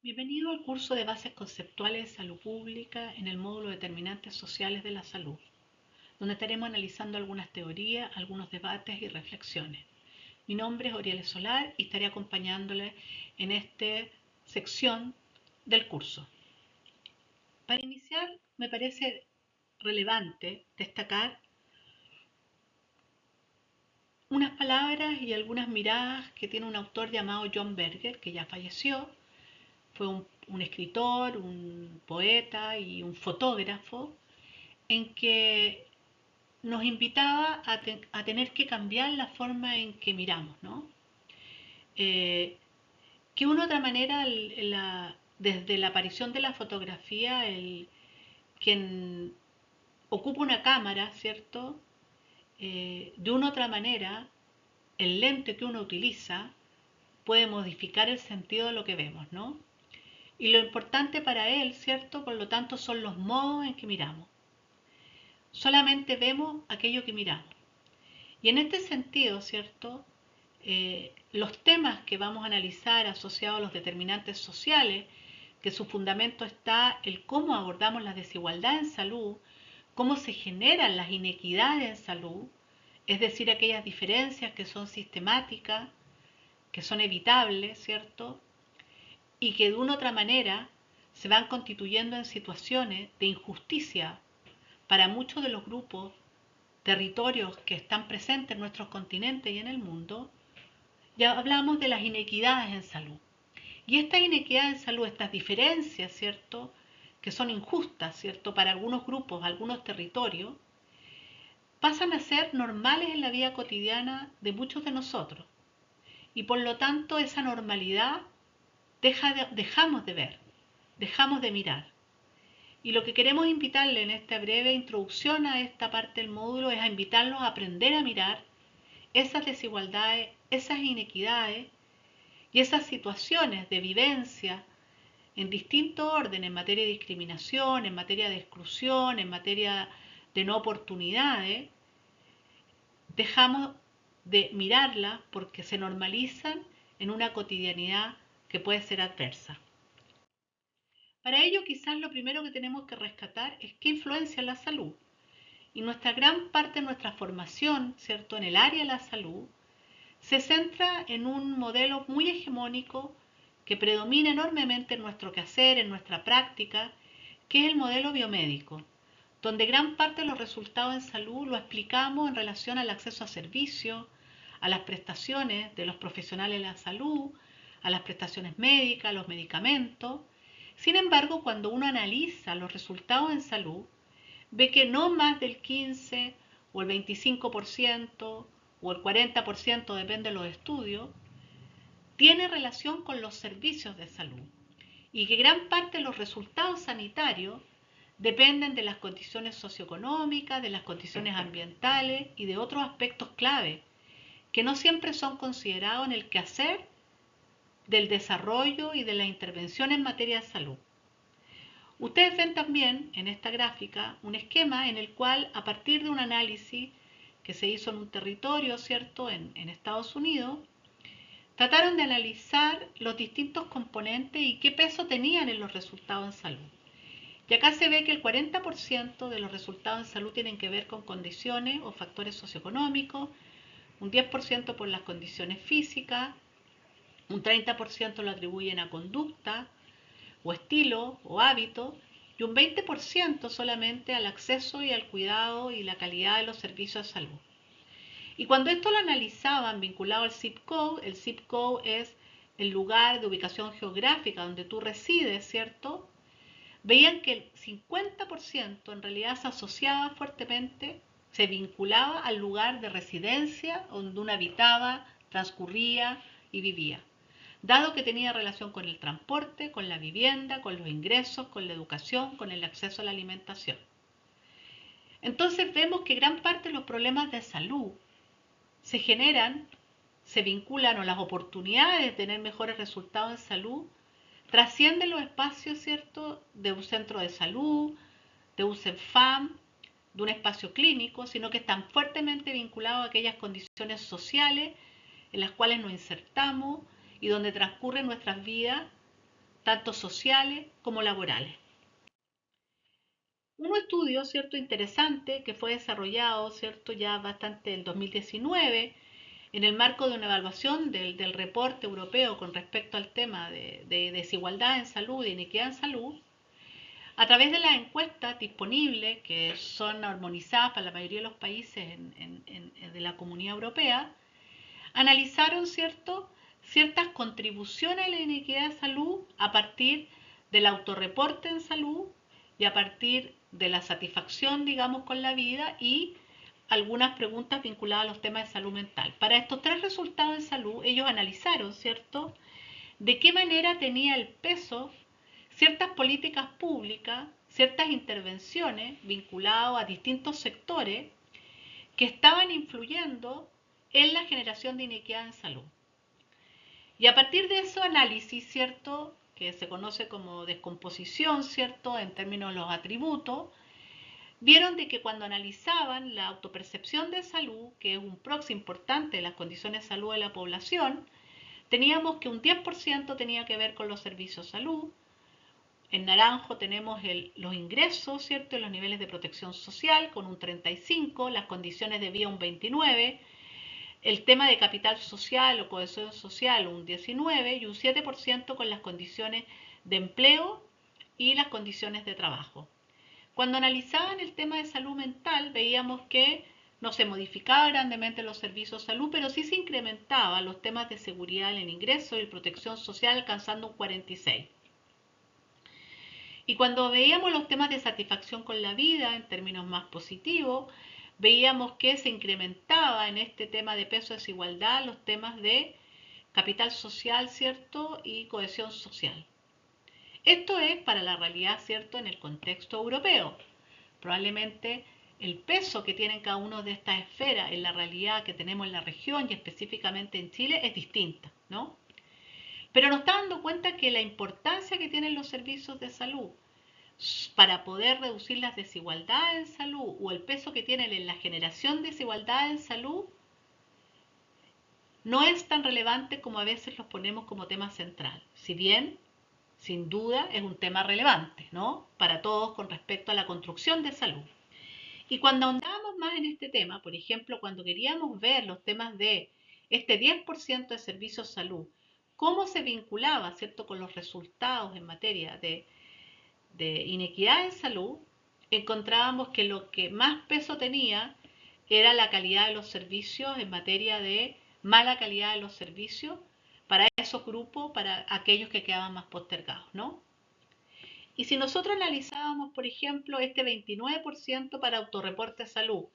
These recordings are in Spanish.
Bienvenido al curso de Bases Conceptuales de Salud Pública en el módulo Determinantes Sociales de la Salud, donde estaremos analizando algunas teorías, algunos debates y reflexiones. Mi nombre es Oriel Solar y estaré acompañándole en esta sección del curso. Para iniciar, me parece relevante destacar unas palabras y algunas miradas que tiene un autor llamado John Berger, que ya falleció. Fue un escritor, un poeta y un fotógrafo en que nos invitaba a tener que cambiar la forma en que miramos, ¿no? Que una otra manera, desde la aparición de la fotografía, quien ocupa una cámara, ¿cierto? De una otra manera, el lente que uno utiliza puede modificar el sentido de lo que vemos, ¿no? Y lo importante para él, ¿cierto? Por lo tanto, son los modos en que miramos. Solamente vemos aquello que miramos. Y en este sentido, ¿cierto? Los temas que vamos a analizar asociados a los determinantes sociales, que su fundamento está el cómo abordamos la desigualdad en salud, cómo se generan las inequidades en salud, es decir, aquellas diferencias que son sistemáticas, que son evitables, ¿cierto? Y que de una u otra manera se van constituyendo en situaciones de injusticia para muchos de los grupos, territorios que están presentes en nuestros continentes y en el mundo. Ya hablamos de las inequidades en salud. Y estas inequidades en salud, estas diferencias, ¿cierto?, que son injustas, ¿cierto?, para algunos grupos, algunos territorios, pasan a ser normales en la vida cotidiana de muchos de nosotros. Y por lo tanto esa normalidad dejamos de ver, dejamos de mirar. Y lo que queremos invitarle en esta breve introducción a esta parte del módulo es a invitarlos a aprender a mirar esas desigualdades, esas inequidades y esas situaciones de vivencia en distinto orden, en materia de discriminación, en materia de exclusión, en materia de no oportunidades. Dejamos de mirarlas porque se normalizan en una cotidianidad que puede ser adversa. Para ello, quizás lo primero que tenemos que rescatar es qué influencia la salud. Y nuestra gran parte de nuestra formación, ¿cierto?, en el área de la salud, se centra en un modelo muy hegemónico que predomina enormemente en nuestro quehacer, en nuestra práctica, que es el modelo biomédico, donde gran parte de los resultados en salud lo explicamos en relación al acceso a servicios, a las prestaciones de los profesionales de la salud, a las prestaciones médicas, a los medicamentos. Sin embargo, cuando uno analiza los resultados en salud, ve que no más del 15 o el 25% o el 40%, depende de los estudios, tiene relación con los servicios de salud y que gran parte de los resultados sanitarios dependen de las condiciones socioeconómicas, de las condiciones ambientales y de otros aspectos clave que no siempre son considerados en el quehacer del desarrollo y de la intervención en materia de salud. Ustedes ven también en esta gráfica un esquema en el cual, a partir de un análisis que se hizo en un territorio, ¿cierto?, en Estados Unidos, trataron de analizar los distintos componentes y qué peso tenían en los resultados en salud. Y acá se ve que el 40% de los resultados en salud tienen que ver con condiciones o factores socioeconómicos, un 10% por las condiciones físicas, un 30% lo atribuyen a conducta o estilo o hábito, y un 20% solamente al acceso y al cuidado y la calidad de los servicios de salud. Y cuando esto lo analizaban vinculado al zip code, el zip code es el lugar de ubicación geográfica donde tú resides, ¿cierto?, veían que el 50% en realidad se asociaba fuertemente, se vinculaba al lugar de residencia donde uno habitaba, transcurría y vivía, dado que tenía relación con el transporte, con la vivienda, con los ingresos, con la educación, con el acceso a la alimentación. Entonces vemos que gran parte de los problemas de salud se generan, se vinculan, o las oportunidades de tener mejores resultados en salud trascienden los espacios, ¿cierto?, de un centro de salud, de un CENFAM, de un espacio clínico, sino que están fuertemente vinculados a aquellas condiciones sociales en las cuales nos insertamos y donde transcurren nuestras vidas tanto sociales como laborales. Un estudio, ¿cierto?, interesante que fue desarrollado, ¿cierto?, ya bastante en 2019, en el marco de una evaluación del reporte europeo con respecto al tema de desigualdad en salud y inequidad en salud, a través de las encuestas disponibles, que son armonizadas para la mayoría de los países de la Comunidad Europea, analizaron, ¿cierto?, ciertas contribuciones a la inequidad de salud a partir del autorreporte en salud y a partir de la satisfacción, digamos, con la vida y algunas preguntas vinculadas a los temas de salud mental. Para estos tres resultados de salud, ellos analizaron, ¿cierto?, de qué manera tenía el peso ciertas políticas públicas, ciertas intervenciones vinculadas a distintos sectores que estaban influyendo en la generación de inequidad en salud. Y a partir de ese análisis, ¿cierto?, que se conoce como descomposición, ¿cierto?, en términos de los atributos, vieron de que cuando analizaban la autopercepción de salud, que es un proxy importante de las condiciones de salud de la población, teníamos que un 10% tenía que ver con los servicios de salud. En naranjo tenemos los ingresos, ¿cierto?, y los niveles de protección social con un 35%, las condiciones de vida un 29%, el tema de capital social o cohesión social un 19% y un 7% con las condiciones de empleo y las condiciones de trabajo. Cuando analizaban el tema de salud mental, veíamos que no se modificaba grandemente los servicios de salud, pero sí se incrementaban los temas de seguridad en el ingreso y protección social, alcanzando un 46%. Y cuando veíamos los temas de satisfacción con la vida en términos más positivos, veíamos que se incrementaba en este tema de peso de desigualdad los temas de capital social, ¿cierto?, y cohesión social. Esto es para la realidad, ¿cierto?, en el contexto europeo. Probablemente el peso que tienen cada una de estas esferas en la realidad que tenemos en la región y específicamente en Chile es distinta, ¿no? Pero nos está dando cuenta que la importancia que tienen los servicios de salud para poder reducir las desigualdades en salud o el peso que tienen en la generación de desigualdades en salud no es tan relevante como a veces los ponemos como tema central. Si bien, sin duda, es un tema relevante, ¿no?, para todos con respecto a la construcción de salud. Y cuando ahondábamos más en este tema, por ejemplo, cuando queríamos ver los temas de este 10% de servicios de salud, cómo se vinculaba, ¿cierto?, con los resultados en materia de inequidad en salud, encontrábamos que lo que más peso tenía era la calidad de los servicios en materia de mala calidad de los servicios para esos grupos, para aquellos que quedaban más postergados, ¿no? Y si nosotros analizábamos, por ejemplo, este 29% para autorreporte de salud,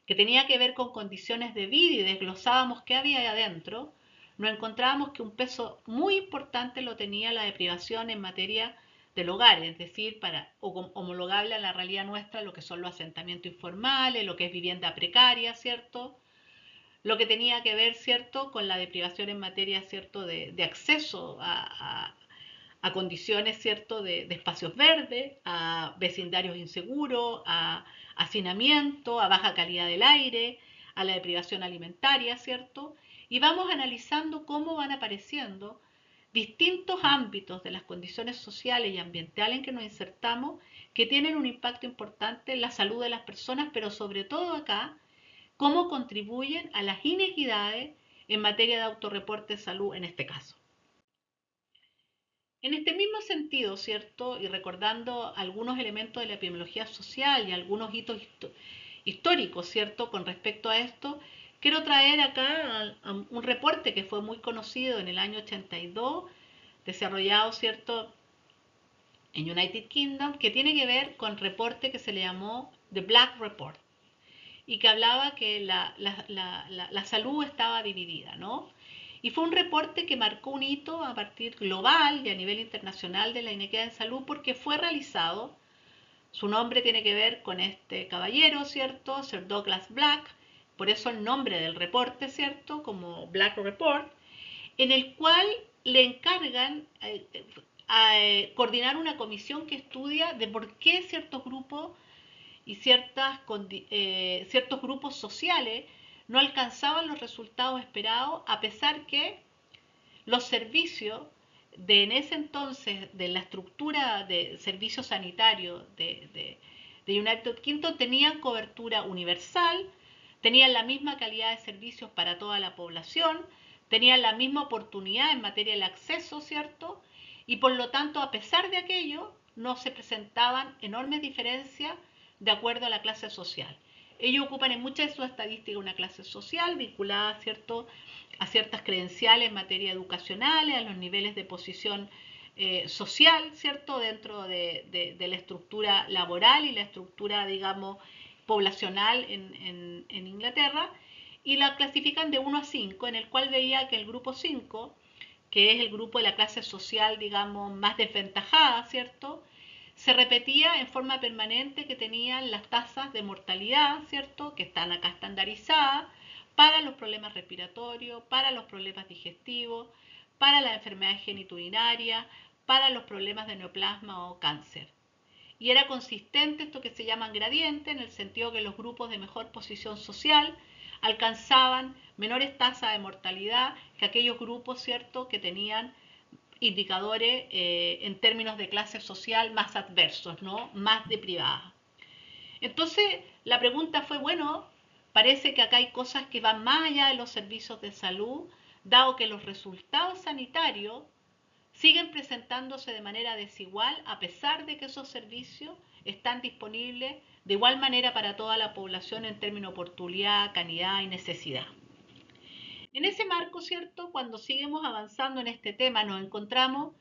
que tenía que ver con condiciones de vida y desglosábamos qué había ahí adentro, nos encontrábamos que un peso muy importante lo tenía la deprivación en materia del hogar, es decir, para homologable a la realidad nuestra, lo que son los asentamientos informales, lo que es vivienda precaria, ¿cierto? Lo que tenía que ver, ¿cierto?, con la deprivación en materia, ¿cierto?, de acceso a condiciones, ¿cierto?, de espacios verdes, a vecindarios inseguros, a hacinamiento, a baja calidad del aire, a la deprivación alimentaria, ¿cierto? Y vamos analizando cómo van apareciendo distintos ámbitos de las condiciones sociales y ambientales en que nos insertamos que tienen un impacto importante en la salud de las personas, pero sobre todo acá, cómo contribuyen a las inequidades en materia de autorreporte de salud en este caso. En este mismo sentido, ¿cierto? Y recordando algunos elementos de la epidemiología social y algunos hitos históricos, ¿cierto?, con respecto a esto, quiero traer acá un reporte que fue muy conocido en el año 82, desarrollado, ¿cierto?, en United Kingdom, que tiene que ver con el reporte que se le llamó The Black Report y que hablaba que la salud estaba dividida, ¿no? Y fue un reporte que marcó un hito a partir global y a nivel internacional de la inequidad en salud porque fue realizado, su nombre tiene que ver con este caballero, ¿cierto?, Sir Douglas Black, por eso el nombre del reporte, ¿cierto?, como Black Report, en el cual le encargan coordinar una comisión que estudia de por qué ciertos grupos y ciertos grupos sociales no alcanzaban los resultados esperados a pesar que los servicios en ese entonces de la estructura de servicios sanitarios de United Kingdom tenían cobertura universal, tenían la misma calidad de servicios para toda la población, tenían la misma oportunidad en materia del acceso, ¿cierto? Y por lo tanto, a pesar de aquello, no se presentaban enormes diferencias de acuerdo a la clase social. Ellos ocupan en muchas de sus estadísticas una clase social vinculada, ¿cierto?, a ciertas credenciales en materia educacional, a los niveles de posición social, ¿cierto?, dentro de la estructura laboral y la estructura, digamos, poblacional en Inglaterra, y la clasifican de 1 a 5, en el cual veía que el grupo 5, que es el grupo de la clase social, digamos, más desventajada, ¿cierto?, se repetía en forma permanente que tenían las tasas de mortalidad, ¿cierto?, que están acá estandarizadas, para los problemas respiratorios, para los problemas digestivos, para las enfermedades genitourinarias, para los problemas de neoplasma o cáncer. Y era consistente esto que se llaman gradientes, en el sentido que los grupos de mejor posición social alcanzaban menores tasas de mortalidad que aquellos grupos, ¿cierto?, que tenían indicadores en términos de clase social más adversos, ¿no?, más deprivadas. Entonces, la pregunta fue, bueno, parece que acá hay cosas que van más allá de los servicios de salud, dado que los resultados sanitarios siguen presentándose de manera desigual a pesar de que esos servicios están disponibles de igual manera para toda la población en términos de oportunidad, calidad y necesidad. En ese marco, ¿cierto?, cuando seguimos avanzando en este tema, nos encontramos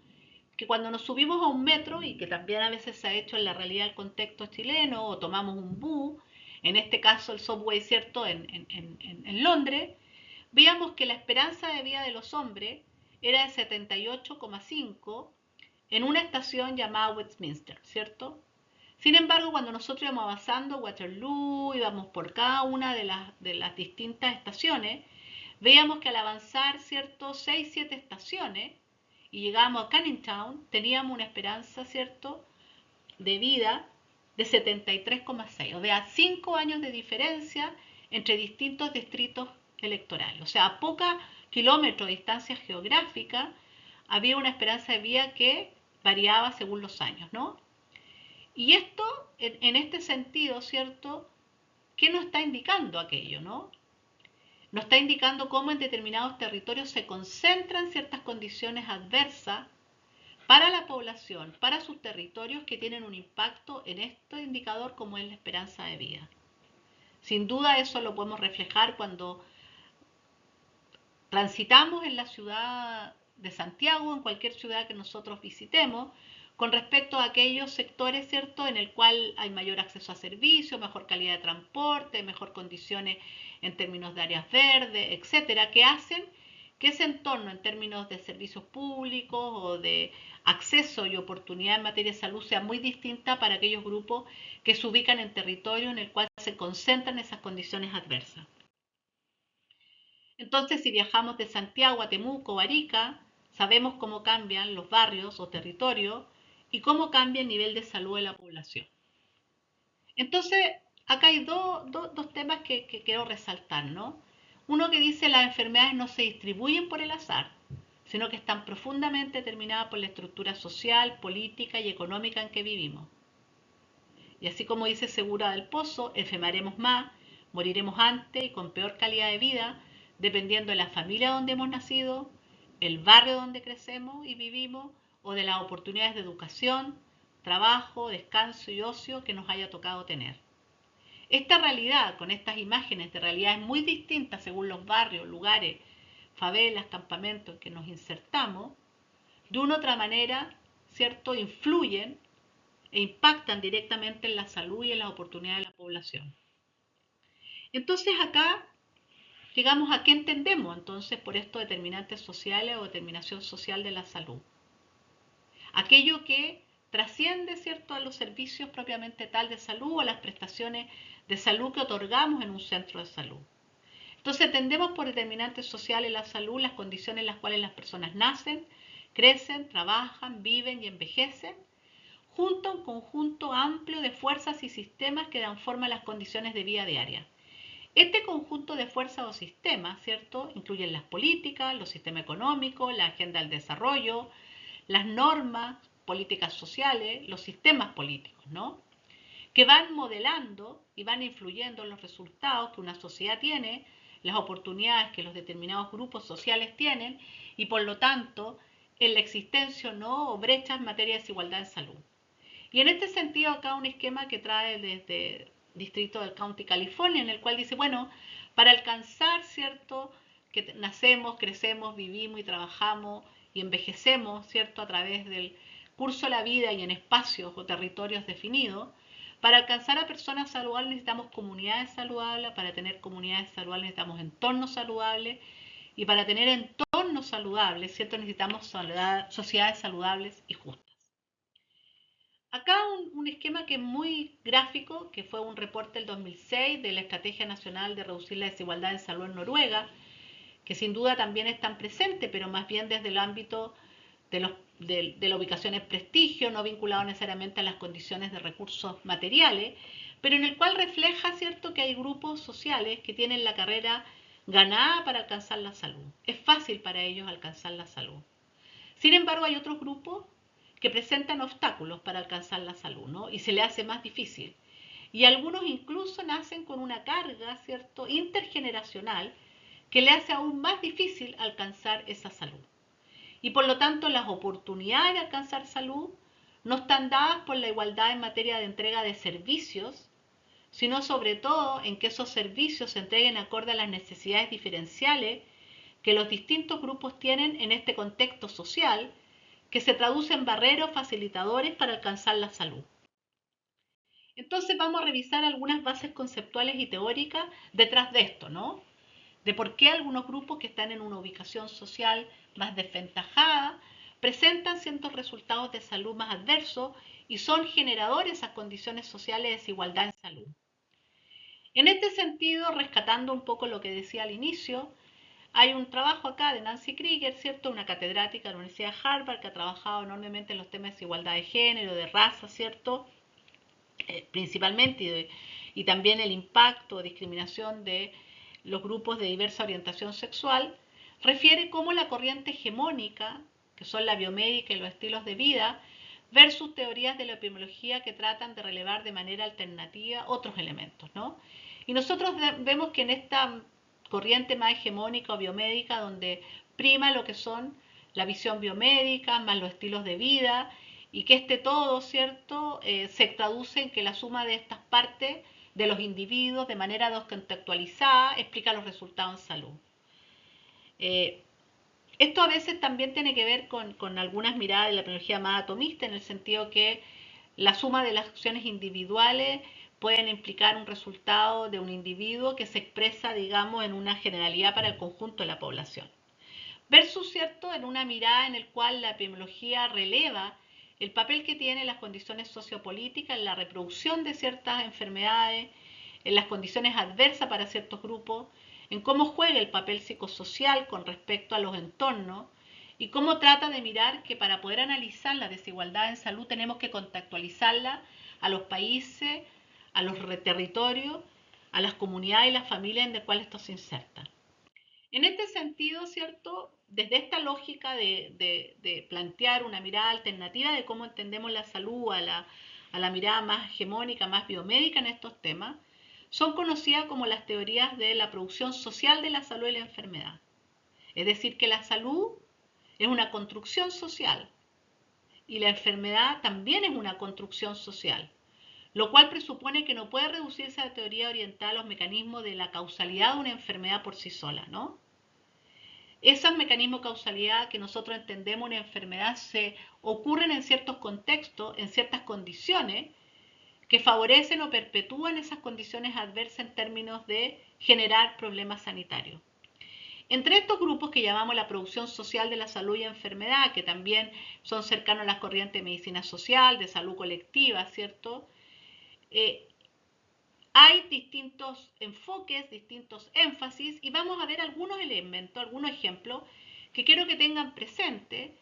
que cuando nos subimos a un metro, y que también a veces se ha hecho en la realidad del contexto chileno, o tomamos un bus, en este caso el subway, ¿cierto?, en Londres, veíamos que la esperanza de vida de los hombres era de 78,5 en una estación llamada Westminster, ¿cierto? Sin embargo, cuando nosotros íbamos avanzando, Waterloo, íbamos por cada una de las distintas estaciones, veíamos que al avanzar, ¿cierto?, 6, 7 estaciones, y llegábamos a Canning Town, teníamos una esperanza, ¿cierto?, de vida de 73,6, o sea, 5 años de diferencia entre distintos distritos electorales. O sea, a pocos kilómetros de distancia geográfica había una esperanza de vida que variaba según los años, ¿no? Y esto, en este sentido, ¿cierto?, ¿qué nos está indicando aquello, no? Nos está indicando cómo en determinados territorios se concentran ciertas condiciones adversas para la población, para sus territorios, que tienen un impacto en este indicador como es la esperanza de vida. Sin duda eso lo podemos reflejar cuando transitamos en la ciudad de Santiago, en cualquier ciudad que nosotros visitemos, con respecto a aquellos sectores, ¿cierto?, en el cual hay mayor acceso a servicios, mejor calidad de transporte, mejor condiciones en términos de áreas verdes, etcétera, que hacen que ese entorno en términos de servicios públicos o de acceso y oportunidad en materia de salud sea muy distinta para aquellos grupos que se ubican en territorio en el cual se concentran esas condiciones adversas. Entonces, si viajamos de Santiago a Temuco o Arica, sabemos cómo cambian los barrios o territorios y cómo cambia el nivel de salud de la población. Entonces, acá hay dos temas que quiero resaltar, ¿no? Uno que dice las enfermedades no se distribuyen por el azar, sino que están profundamente determinadas por la estructura social, política y económica en que vivimos. Y así como dice Segura del Pozo, enfermaremos más, moriremos antes y con peor calidad de vida, dependiendo de la familia donde hemos nacido, el barrio donde crecemos y vivimos, o de las oportunidades de educación, trabajo, descanso y ocio que nos haya tocado tener. Esta realidad, con estas imágenes de realidades muy distintas según los barrios, lugares, favelas, campamentos en que nos insertamos, de una u otra manera, ¿cierto?, influyen e impactan directamente en la salud y en las oportunidades de la población. Entonces acá, digamos, ¿a qué entendemos entonces por estos determinantes sociales o determinación social de la salud? Aquello que trasciende, ¿cierto?, a los servicios propiamente tal de salud o a las prestaciones de salud que otorgamos en un centro de salud. Entonces entendemos por determinantes sociales la salud las condiciones en las cuales las personas nacen, crecen, trabajan, viven y envejecen, junto a un conjunto amplio de fuerzas y sistemas que dan forma a las condiciones de vida diaria. Este conjunto de fuerzas o sistemas, ¿cierto?, incluyen las políticas, los sistemas económicos, la agenda del desarrollo, las normas, políticas sociales, los sistemas políticos, ¿no? Que van modelando y van influyendo en los resultados que una sociedad tiene, las oportunidades que los determinados grupos sociales tienen y por lo tanto en la existencia o no o brecha en materia de desigualdad en salud. Y en este sentido acá un esquema que trae desde el distrito del County California en el cual dice, bueno, para alcanzar, ¿cierto?, que nacemos, crecemos, vivimos y trabajamos y envejecemos, ¿cierto?, a través del curso de la vida y en espacios o territorios definidos, para alcanzar a personas saludables necesitamos comunidades saludables, para tener comunidades saludables necesitamos entornos saludables y para tener entornos saludables, ¿cierto?, necesitamos sociedades saludables y justas. Acá un esquema que es muy gráfico, que fue un reporte del 2006 de la Estrategia Nacional de Reducir la Desigualdad en Salud en Noruega, que sin duda también están presentes, pero más bien desde el ámbito de la ubicación en prestigio, no vinculado necesariamente a las condiciones de recursos materiales, pero en el cual refleja, ¿cierto?, que hay grupos sociales que tienen la carrera ganada para alcanzar la salud. Es fácil para ellos alcanzar la salud. Sin embargo, hay otros grupos que presentan obstáculos para alcanzar la salud, ¿no? Y se le hace más difícil. Y algunos incluso nacen con una carga, ¿cierto?, intergeneracional que le hace aún más difícil alcanzar esa salud. Y por lo tanto las oportunidades de alcanzar salud no están dadas por la igualdad en materia de entrega de servicios, sino sobre todo en que esos servicios se entreguen acorde a las necesidades diferenciales que los distintos grupos tienen en este contexto social, que se traduce en barreras facilitadores para alcanzar la salud. Entonces vamos a revisar algunas bases conceptuales y teóricas detrás de esto, ¿no? De por qué algunos grupos que están en una ubicación social más desventajada presentan ciertos resultados de salud más adversos y son generadores de esas condiciones sociales de desigualdad en salud. En este sentido, rescatando un poco lo que decía al inicio, hay un trabajo acá de Nancy Krieger, ¿cierto?, una catedrática de la Universidad de Harvard que ha trabajado enormemente en los temas de desigualdad de género, de raza, ¿cierto?, principalmente, y también el impacto o discriminación de los grupos de diversa orientación sexual, refiere cómo la corriente hegemónica, que son la biomédica y los estilos de vida, versus teorías de la epidemiología que tratan de relevar de manera alternativa otros elementos, ¿no? Y nosotros vemos que en esta corriente más hegemónica o biomédica, donde prima lo que son la visión biomédica, más los estilos de vida, y que este todo, ¿cierto?, se traduce en que la suma de estas partes de los individuos de manera descontextualizada explica los resultados en salud. Esto a veces también tiene que ver con algunas miradas de la epidemiología más atomista, en el sentido que la suma de las acciones individuales pueden implicar un resultado de un individuo que se expresa, digamos, en una generalidad para el conjunto de la población. Versus, ¿cierto?, en una mirada en la cual la epidemiología releva el papel que tienen las condiciones sociopolíticas en la reproducción de ciertas enfermedades, en las condiciones adversas para ciertos grupos, en cómo juega el papel psicosocial con respecto a los entornos y cómo trata de mirar que para poder analizar la desigualdad en salud tenemos que contextualizarla a los países, a los territorios, a las comunidades y las familias en las cuales esto se inserta. En este sentido, ¿cierto?, desde esta lógica de plantear una mirada alternativa de cómo entendemos la salud a la mirada más hegemónica, más biomédica en estos temas, son conocidas como las teorías de la producción social de la salud y la enfermedad. Es decir, que la salud es una construcción social y la enfermedad también es una construcción social, lo cual presupone que no puede reducirse a la teoría oriental a los mecanismos de la causalidad de una enfermedad por sí sola, ¿no? Esos mecanismos de causalidad que nosotros entendemos una enfermedad se ocurren en ciertos contextos, en ciertas condiciones, que favorecen o perpetúan esas condiciones adversas en términos de generar problemas sanitarios. Entre estos grupos que llamamos la producción social de la salud y enfermedad, que también son cercanos a las corrientes de medicina social, de salud colectiva, ¿cierto? Hay distintos enfoques, distintos énfasis y vamos a ver algunos elementos, algunos ejemplos que quiero que tengan presente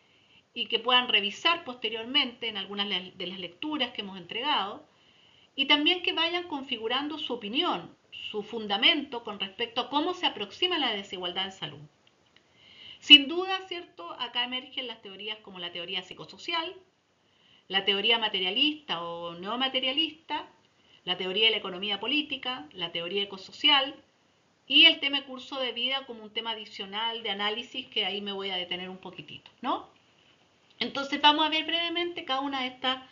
y que puedan revisar posteriormente en algunas de las lecturas que hemos entregado y también que vayan configurando su opinión, su fundamento con respecto a cómo se aproxima la desigualdad en salud. Sin duda, ¿cierto? Acá emergen las teorías como la teoría psicosocial, la teoría materialista o no materialista, la teoría de la economía política, la teoría ecosocial y el tema de curso de vida como un tema adicional de análisis que ahí me voy a detener un poquitito, ¿no? Entonces vamos a ver brevemente cada una de estas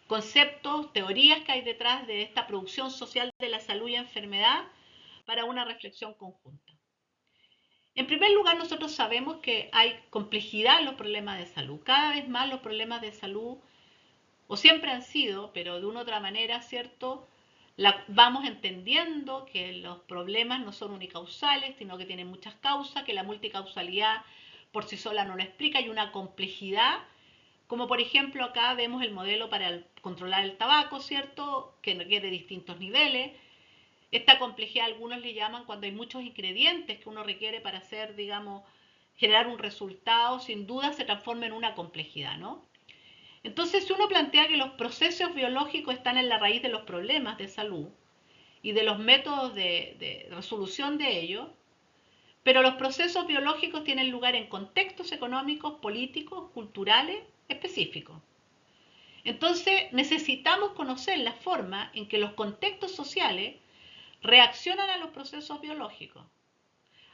conceptos, teorías que hay detrás de esta producción social de la salud y enfermedad para una reflexión conjunta. En primer lugar, nosotros sabemos que hay complejidad en los problemas de salud. Cada vez más los problemas de salud, o siempre han sido, pero de una u otra manera, ¿cierto? Vamos entendiendo que los problemas no son unicausales, sino que tienen muchas causas, que la multicausalidad por sí sola no lo explica, hay una complejidad, como por ejemplo acá vemos el modelo para controlar el tabaco, ¿cierto? Que requiere distintos niveles. Esta complejidad algunos le llaman cuando hay muchos ingredientes que uno requiere para hacer, digamos, generar un resultado, sin duda se transforma en una complejidad, ¿no? Entonces, si uno plantea que los procesos biológicos están en la raíz de los problemas de salud y de los métodos de resolución de ellos, pero los procesos biológicos tienen lugar en contextos económicos, políticos, culturales específicos. Entonces, necesitamos conocer la forma en que los contextos sociales reaccionan a los procesos biológicos,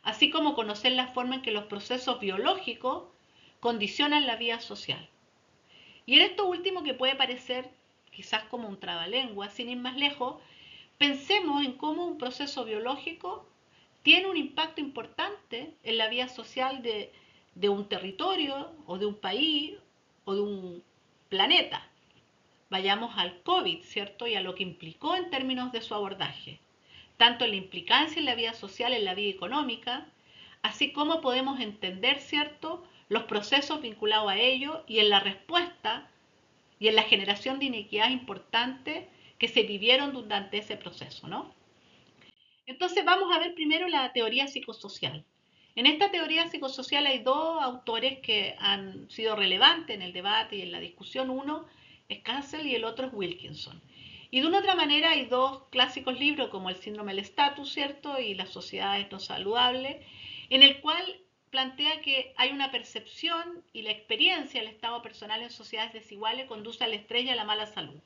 así como conocer la forma en que los procesos biológicos condicionan la vida social. Y en esto último, que puede parecer quizás como un trabalengua, sin ir más lejos, pensemos en cómo un proceso biológico tiene un impacto importante en la vida social de un territorio o de un país o de un planeta. Vayamos al COVID, ¿cierto? Y a lo que implicó en términos de su abordaje, tanto en la implicancia en la vida social, en la vida económica, así como podemos entender, ¿cierto?, los procesos vinculados a ello y en la respuesta y en la generación de inequidades importantes que se vivieron durante ese proceso, ¿no? Entonces vamos a ver primero la teoría psicosocial. En esta teoría psicosocial hay dos autores que han sido relevantes en el debate y en la discusión. Uno es Castle y el otro es Wilkinson. Y de una otra manera hay dos clásicos libros como El síndrome del estatus, ¿cierto? Y Las sociedades no saludables, en el cual plantea que hay una percepción y la experiencia del estado personal en sociedades desiguales conduce al estrés y a la mala salud.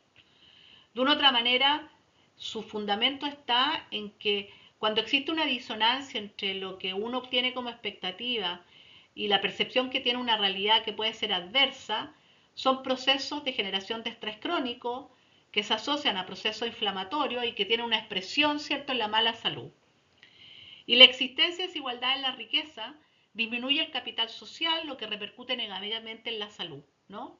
De una otra manera, su fundamento está en que cuando existe una disonancia entre lo que uno obtiene como expectativa y la percepción que tiene una realidad que puede ser adversa, son procesos de generación de estrés crónico que se asocian a procesos inflamatorios y que tienen una expresión, ¿cierto?, en la mala salud. Y la existencia de desigualdad en la riqueza disminuye el capital social, lo que repercute negativamente en la salud, ¿no?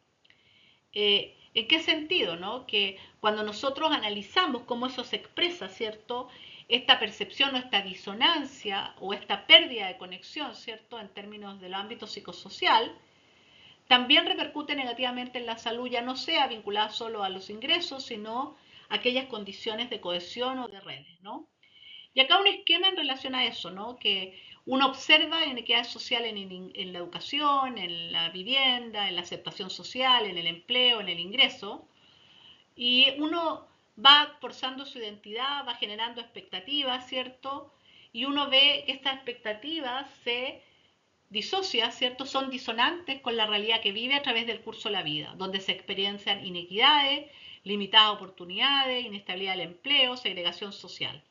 ¿En qué sentido? ¿No? Que cuando nosotros analizamos cómo eso se expresa, ¿cierto? Esta percepción o esta disonancia o esta pérdida de conexión, ¿cierto? En términos del ámbito psicosocial, también repercute negativamente en la salud, ya no sea vinculada solo a los ingresos, sino a aquellas condiciones de cohesión o de redes, ¿no? Y acá un esquema en relación a eso, ¿no? Que uno observa inequidades sociales en la educación, en la vivienda, en la aceptación social, en el empleo, en el ingreso, y uno va forzando su identidad, va generando expectativas, ¿cierto? Y uno ve que estas expectativas se disocia, ¿cierto? Son disonantes con la realidad que vive a través del curso de la vida, donde se experiencian inequidades, limitadas oportunidades, inestabilidad del empleo, segregación social.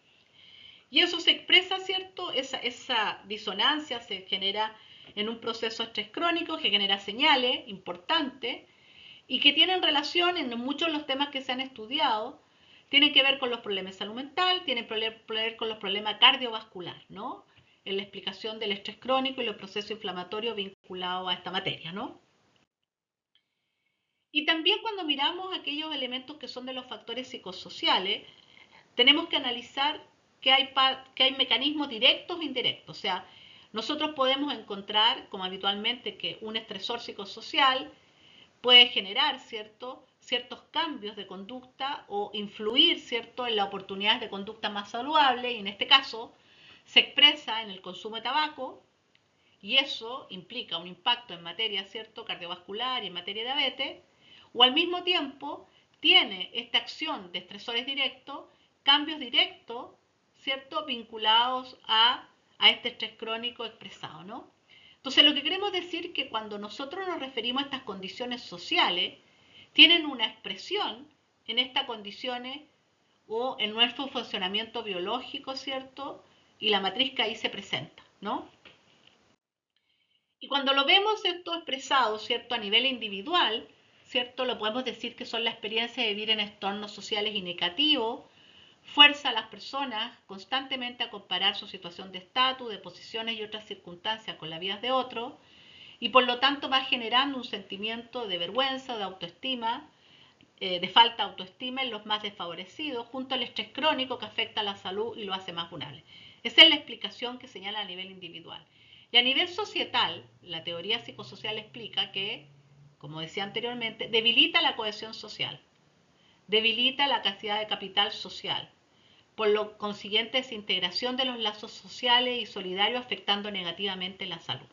Y eso se expresa, ¿cierto? Esa disonancia se genera en un proceso de estrés crónico que genera señales importantes y que tienen relación en muchos de los temas que se han estudiado, tienen que ver con los problemas de salud mental, tienen que ver con los problemas cardiovasculares, ¿no? En la explicación del estrés crónico y los procesos inflamatorios vinculados a esta materia, ¿no? Y también cuando miramos aquellos elementos que son de los factores psicosociales, tenemos que analizar que hay mecanismos directos e indirectos. O sea, nosotros podemos encontrar, como habitualmente, que un estresor psicosocial puede generar ciertos cambios de conducta o influir ¿cierto? En las oportunidades de conducta más saludable, y en este caso se expresa en el consumo de tabaco, y eso implica un impacto en materia ¿cierto? Cardiovascular y en materia de diabetes, o al mismo tiempo tiene esta acción de estresores directos, cambios directos, ¿cierto? Vinculados a este estrés crónico expresado, ¿no? Entonces, lo que queremos decir es que cuando nosotros nos referimos a estas condiciones sociales, tienen una expresión en estas condiciones o en nuestro funcionamiento biológico, ¿cierto? Y la matriz que ahí se presenta, ¿no? Y cuando lo vemos esto expresado, ¿cierto? A nivel individual, ¿cierto? Lo podemos decir que son la experiencia de vivir en entornos sociales y negativos, fuerza a las personas constantemente a comparar su situación de estatus, de posiciones y otras circunstancias con las vidas de otros, y por lo tanto va generando un sentimiento de vergüenza o de autoestima, de falta de autoestima en los más desfavorecidos, junto al estrés crónico que afecta a la salud y lo hace más vulnerable. Esa es la explicación que señala a nivel individual. Y a nivel societal, la teoría psicosocial explica que, como decía anteriormente, debilita la cohesión social, debilita la capacidad de capital social, por lo consiguiente desintegración de los lazos sociales y solidarios afectando negativamente la salud.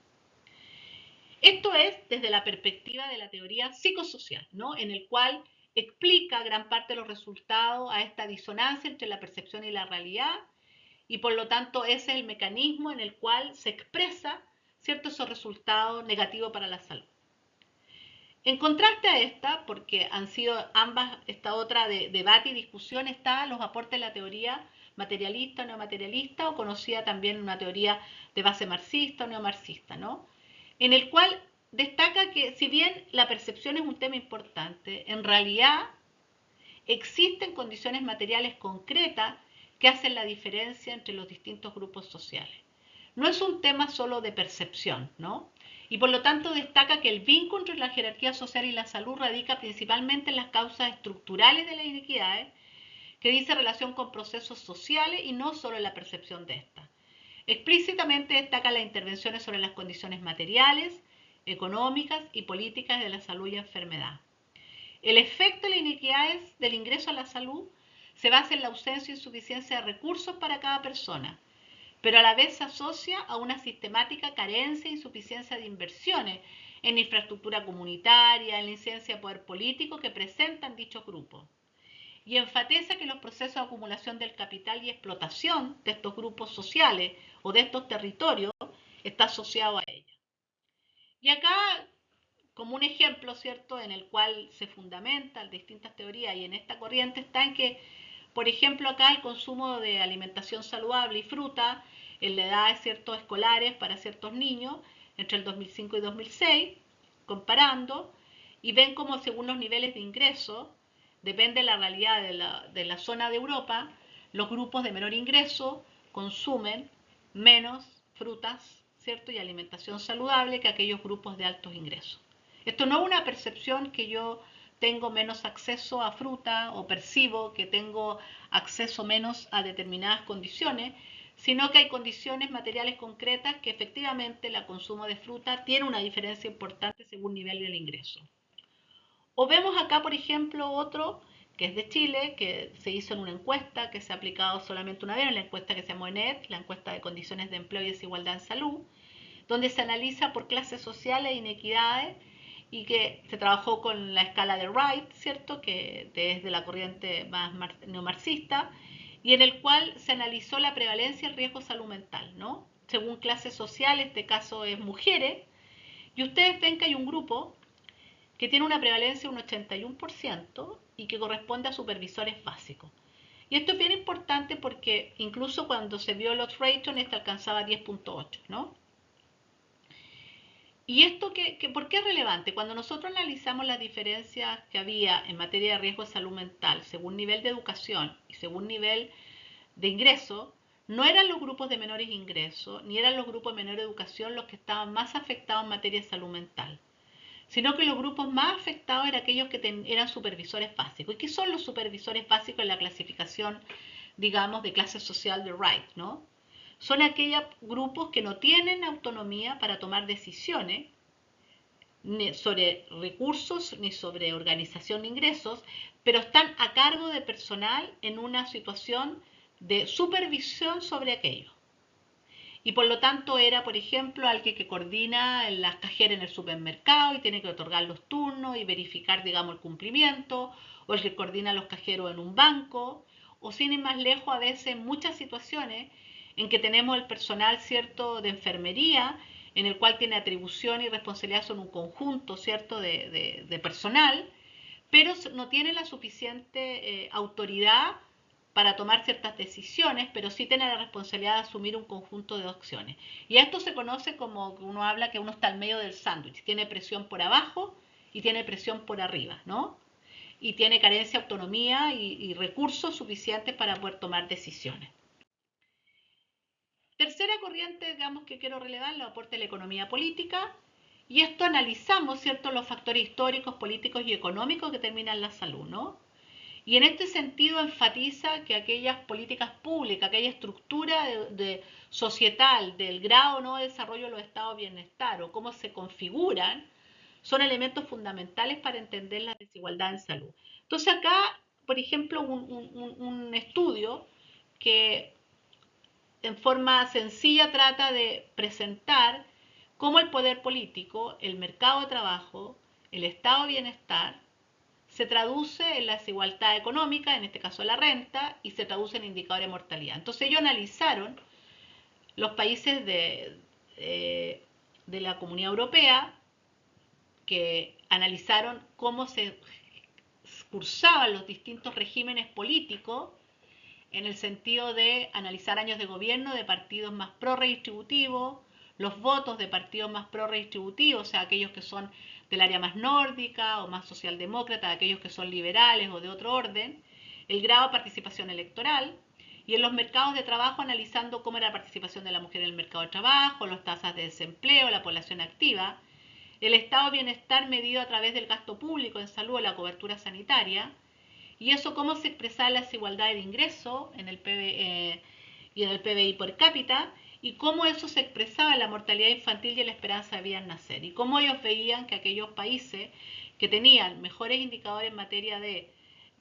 Esto es desde la perspectiva de la teoría psicosocial, ¿no? En el cual explica gran parte de los resultados a esta disonancia entre la percepción y la realidad, y por lo tanto ese es el mecanismo en el cual se expresa ciertos esos resultados negativos para la salud. En contraste a esta, porque han sido ambas, esta otra de debate y discusión, está los aportes de la teoría materialista o neomaterialista, o conocida también una teoría de base marxista o neomarxista, ¿no? En el cual destaca que si bien la percepción es un tema importante, en realidad existen condiciones materiales concretas que hacen la diferencia entre los distintos grupos sociales. No es un tema solo de percepción, ¿no? Y por lo tanto destaca que el vínculo entre la jerarquía social y la salud radica principalmente en las causas estructurales de las inequidades, que dice relación con procesos sociales y no solo en la percepción de estas. Explícitamente destaca las intervenciones sobre las condiciones materiales, económicas y políticas de la salud y enfermedad. El efecto de las inequidades del ingreso a la salud se basa en la ausencia e insuficiencia de recursos para cada persona, pero a la vez se asocia a una sistemática carencia e insuficiencia de inversiones en infraestructura comunitaria, en la incidencia de poder político que presentan dichos grupos. Y enfatiza que los procesos de acumulación del capital y explotación de estos grupos sociales o de estos territorios está asociado a ella. Y acá, como un ejemplo, ¿cierto?, en el cual se fundamentan distintas teorías y en esta corriente está en que, por ejemplo, acá el consumo de alimentación saludable y fruta en la edad de escolares para ciertos niños entre el 2005 y 2006, comparando, y ven como según los niveles de ingreso, depende de la realidad de la zona de Europa, los grupos de menor ingreso consumen menos frutas, ¿cierto?, y alimentación saludable que aquellos grupos de altos ingresos. Esto no es una percepción que yo tengo menos acceso a fruta o percibo que tengo acceso menos a determinadas condiciones, sino que hay condiciones materiales concretas que efectivamente el consumo de fruta tiene una diferencia importante según nivel del ingreso. O vemos acá, por ejemplo, otro que es de Chile, que se hizo en una encuesta que se ha aplicado solamente una vez, en la encuesta que se llama ENET, la encuesta de condiciones de empleo y desigualdad en salud, donde se analiza por clases sociales e inequidades y que se trabajó con la escala de Wright, ¿cierto?, que es de la corriente más neomarxista, y en el cual se analizó la prevalencia y el riesgo de salud mental, ¿no? Según clase social, este caso es mujeres, y ustedes ven que hay un grupo que tiene una prevalencia de un 81% y que corresponde a supervisores básicos. Y esto es bien importante porque incluso cuando se vio los ratings, este alcanzaba 10.8, ¿no? ¿Y esto por qué es relevante? Cuando nosotros analizamos las diferencias que había en materia de riesgo de salud mental, según nivel de educación y según nivel de ingreso, no eran los grupos de menores ingresos, ni eran los grupos de menor educación los que estaban más afectados en materia de salud mental, sino que los grupos más afectados eran aquellos que eran supervisores básicos. ¿Y qué son los supervisores básicos en la clasificación, digamos, de clase social de Wright, ¿no? Son aquellos grupos que no tienen autonomía para tomar decisiones ni sobre recursos ni sobre organización de ingresos, pero están a cargo de personal en una situación de supervisión sobre aquello. Y por lo tanto era, por ejemplo, alguien que coordina las cajeras en el supermercado y tiene que otorgar los turnos y verificar, digamos, el cumplimiento, o el que coordina los cajeros en un banco, o sin ir más lejos, a veces en muchas situaciones en que tenemos el personal, ¿cierto?, de enfermería, en el cual tiene atribución y responsabilidad sobre un conjunto, ¿cierto?, de personal, pero no tiene la suficiente autoridad para tomar ciertas decisiones, pero sí tiene la responsabilidad de asumir un conjunto de acciones. Y esto se conoce como, uno habla que uno está al medio del sándwich, tiene presión por abajo y tiene presión por arriba, ¿no? Y tiene carencia de autonomía y recursos suficientes para poder tomar decisiones. Tercera corriente, digamos, que quiero relevar, el aporte de la economía política. Y esto analizamos, ¿cierto?, los factores históricos, políticos y económicos que determinan la salud, ¿no? Y en este sentido enfatiza que aquellas políticas públicas, aquella estructura societal del grado no de desarrollo de los estados de bienestar o cómo se configuran, son elementos fundamentales para entender la desigualdad en salud. Entonces acá, por ejemplo, un estudio que en forma sencilla trata de presentar cómo el poder político, el mercado de trabajo, el estado de bienestar, se traduce en la desigualdad económica, en este caso la renta, y se traduce en indicadores de mortalidad. Entonces ellos analizaron los países de la Comunidad Europea, que analizaron cómo se cursaban los distintos regímenes políticos en el sentido de analizar años de gobierno de partidos más pro-redistributivos, los votos de partidos más pro-redistributivos, o sea, aquellos que son del área más nórdica o más socialdemócrata, aquellos que son liberales o de otro orden, el grado de participación electoral, y en los mercados de trabajo analizando cómo era la participación de la mujer en el mercado de trabajo, las tasas de desempleo, la población activa, el estado de bienestar medido a través del gasto público en salud o la cobertura sanitaria, y eso cómo se expresaba la desigualdad de ingreso en el y en el PBI per cápita, y cómo eso se expresaba en la mortalidad infantil y en la esperanza de vida al nacer, y cómo ellos veían que aquellos países que tenían mejores indicadores en materia de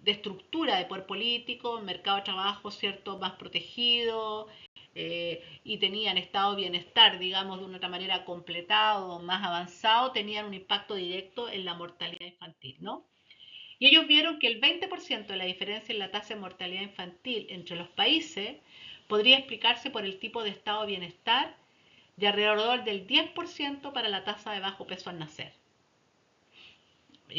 estructura de poder político, mercado de trabajo, ¿cierto?, más protegido, y tenían estado de bienestar, digamos, de una otra manera completado, más avanzado, tenían un impacto directo en la mortalidad infantil, ¿no? Y ellos vieron que el 20% de la diferencia en la tasa de mortalidad infantil entre los países podría explicarse por el tipo de estado de bienestar de alrededor del 10% para la tasa de bajo peso al nacer.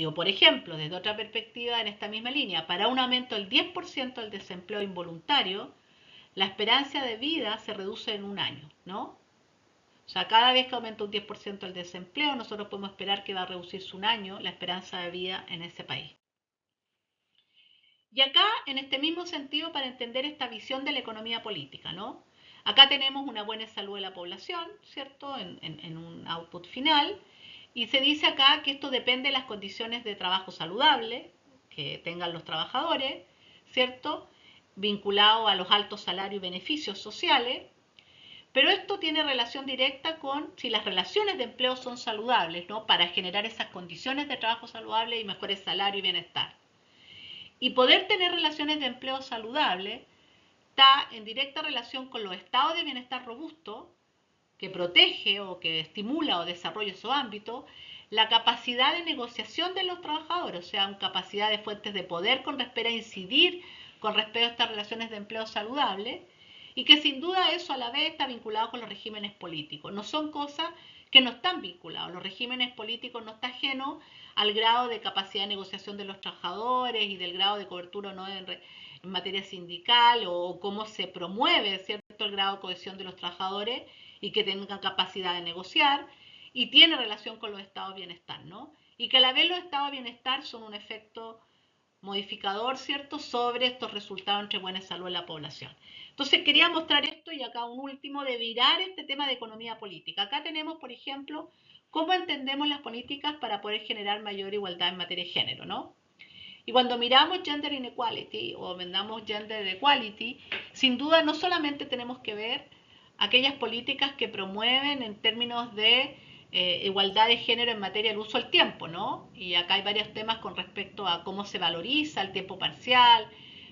O por ejemplo, desde otra perspectiva en esta misma línea, para un aumento del 10% del desempleo involuntario, la esperanza de vida se reduce en un año, ¿no? O sea, cada vez que aumenta un 10% el desempleo, nosotros podemos esperar que va a reducirse un año la esperanza de vida en ese país. Y acá, en este mismo sentido, para entender esta visión de la economía política, ¿no? Acá tenemos una buena salud de la población, ¿cierto?, en un output final, y se dice acá que esto depende de las condiciones de trabajo saludable que tengan los trabajadores, ¿cierto?, vinculado a los altos salarios y beneficios sociales, pero esto tiene relación directa con si las relaciones de empleo son saludables, ¿no?, para generar esas condiciones de trabajo saludable y mejores salarios y bienestar. Y poder tener relaciones de empleo saludables está en directa relación con los estados de bienestar robustos, que protege o que estimula o desarrolla esos ámbitos, la capacidad de negociación de los trabajadores, o sea, una capacidad de fuentes de poder con respecto a incidir con respecto a estas relaciones de empleo saludables, y que sin duda eso a la vez está vinculado con los regímenes políticos. No son cosas que no están vinculados. Los regímenes políticos no están ajenos al grado de capacidad de negociación de los trabajadores y del grado de cobertura o no en materia sindical, o cómo se promueve, ¿cierto?, el grado de cohesión de los trabajadores y que tengan capacidad de negociar, y tiene relación con los estados de bienestar, ¿no? Y que a la vez los estados de bienestar son un efecto modificador, ¿cierto?, sobre estos resultados entre buena salud en la población. Entonces quería mostrar esto, y acá un último, de virar este tema de economía política. Acá tenemos, por ejemplo, cómo entendemos las políticas para poder generar mayor igualdad en materia de género, ¿no? Y cuando miramos gender inequality o vendamos gender equality, sin duda no solamente tenemos que ver aquellas políticas que promueven en términos de igualdad de género en materia del uso del tiempo, ¿no? Y acá hay varios temas con respecto a cómo se valoriza el tiempo parcial,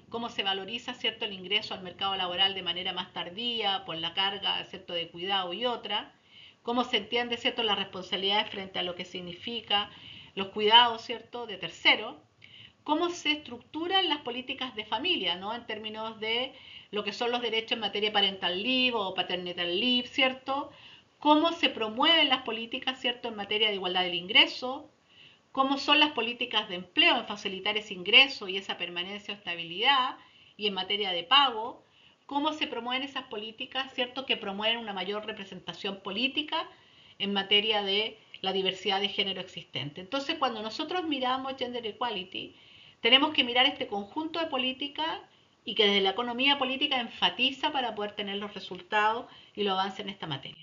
cómo se valoriza, ¿cierto?, el ingreso al mercado laboral de manera más tardía por la carga, ¿cierto?, de cuidado y otra, cómo se entiende, ¿cierto?, las responsabilidades frente a lo que significa los cuidados, ¿cierto?, de terceros, cómo se estructuran las políticas de familia, ¿no?, en términos de lo que son los derechos en materia parental leave o paternal leave, ¿cierto?, cómo se promueven las políticas, ¿cierto?, en materia de igualdad del ingreso, cómo son las políticas de empleo en facilitar ese ingreso y esa permanencia o estabilidad, y en materia de pago, cómo se promueven esas políticas, ¿cierto?, que promueven una mayor representación política en materia de la diversidad de género existente. Entonces, cuando nosotros miramos Gender Equality, tenemos que mirar este conjunto de políticas y que desde la economía política enfatiza para poder tener los resultados y los avances en esta materia.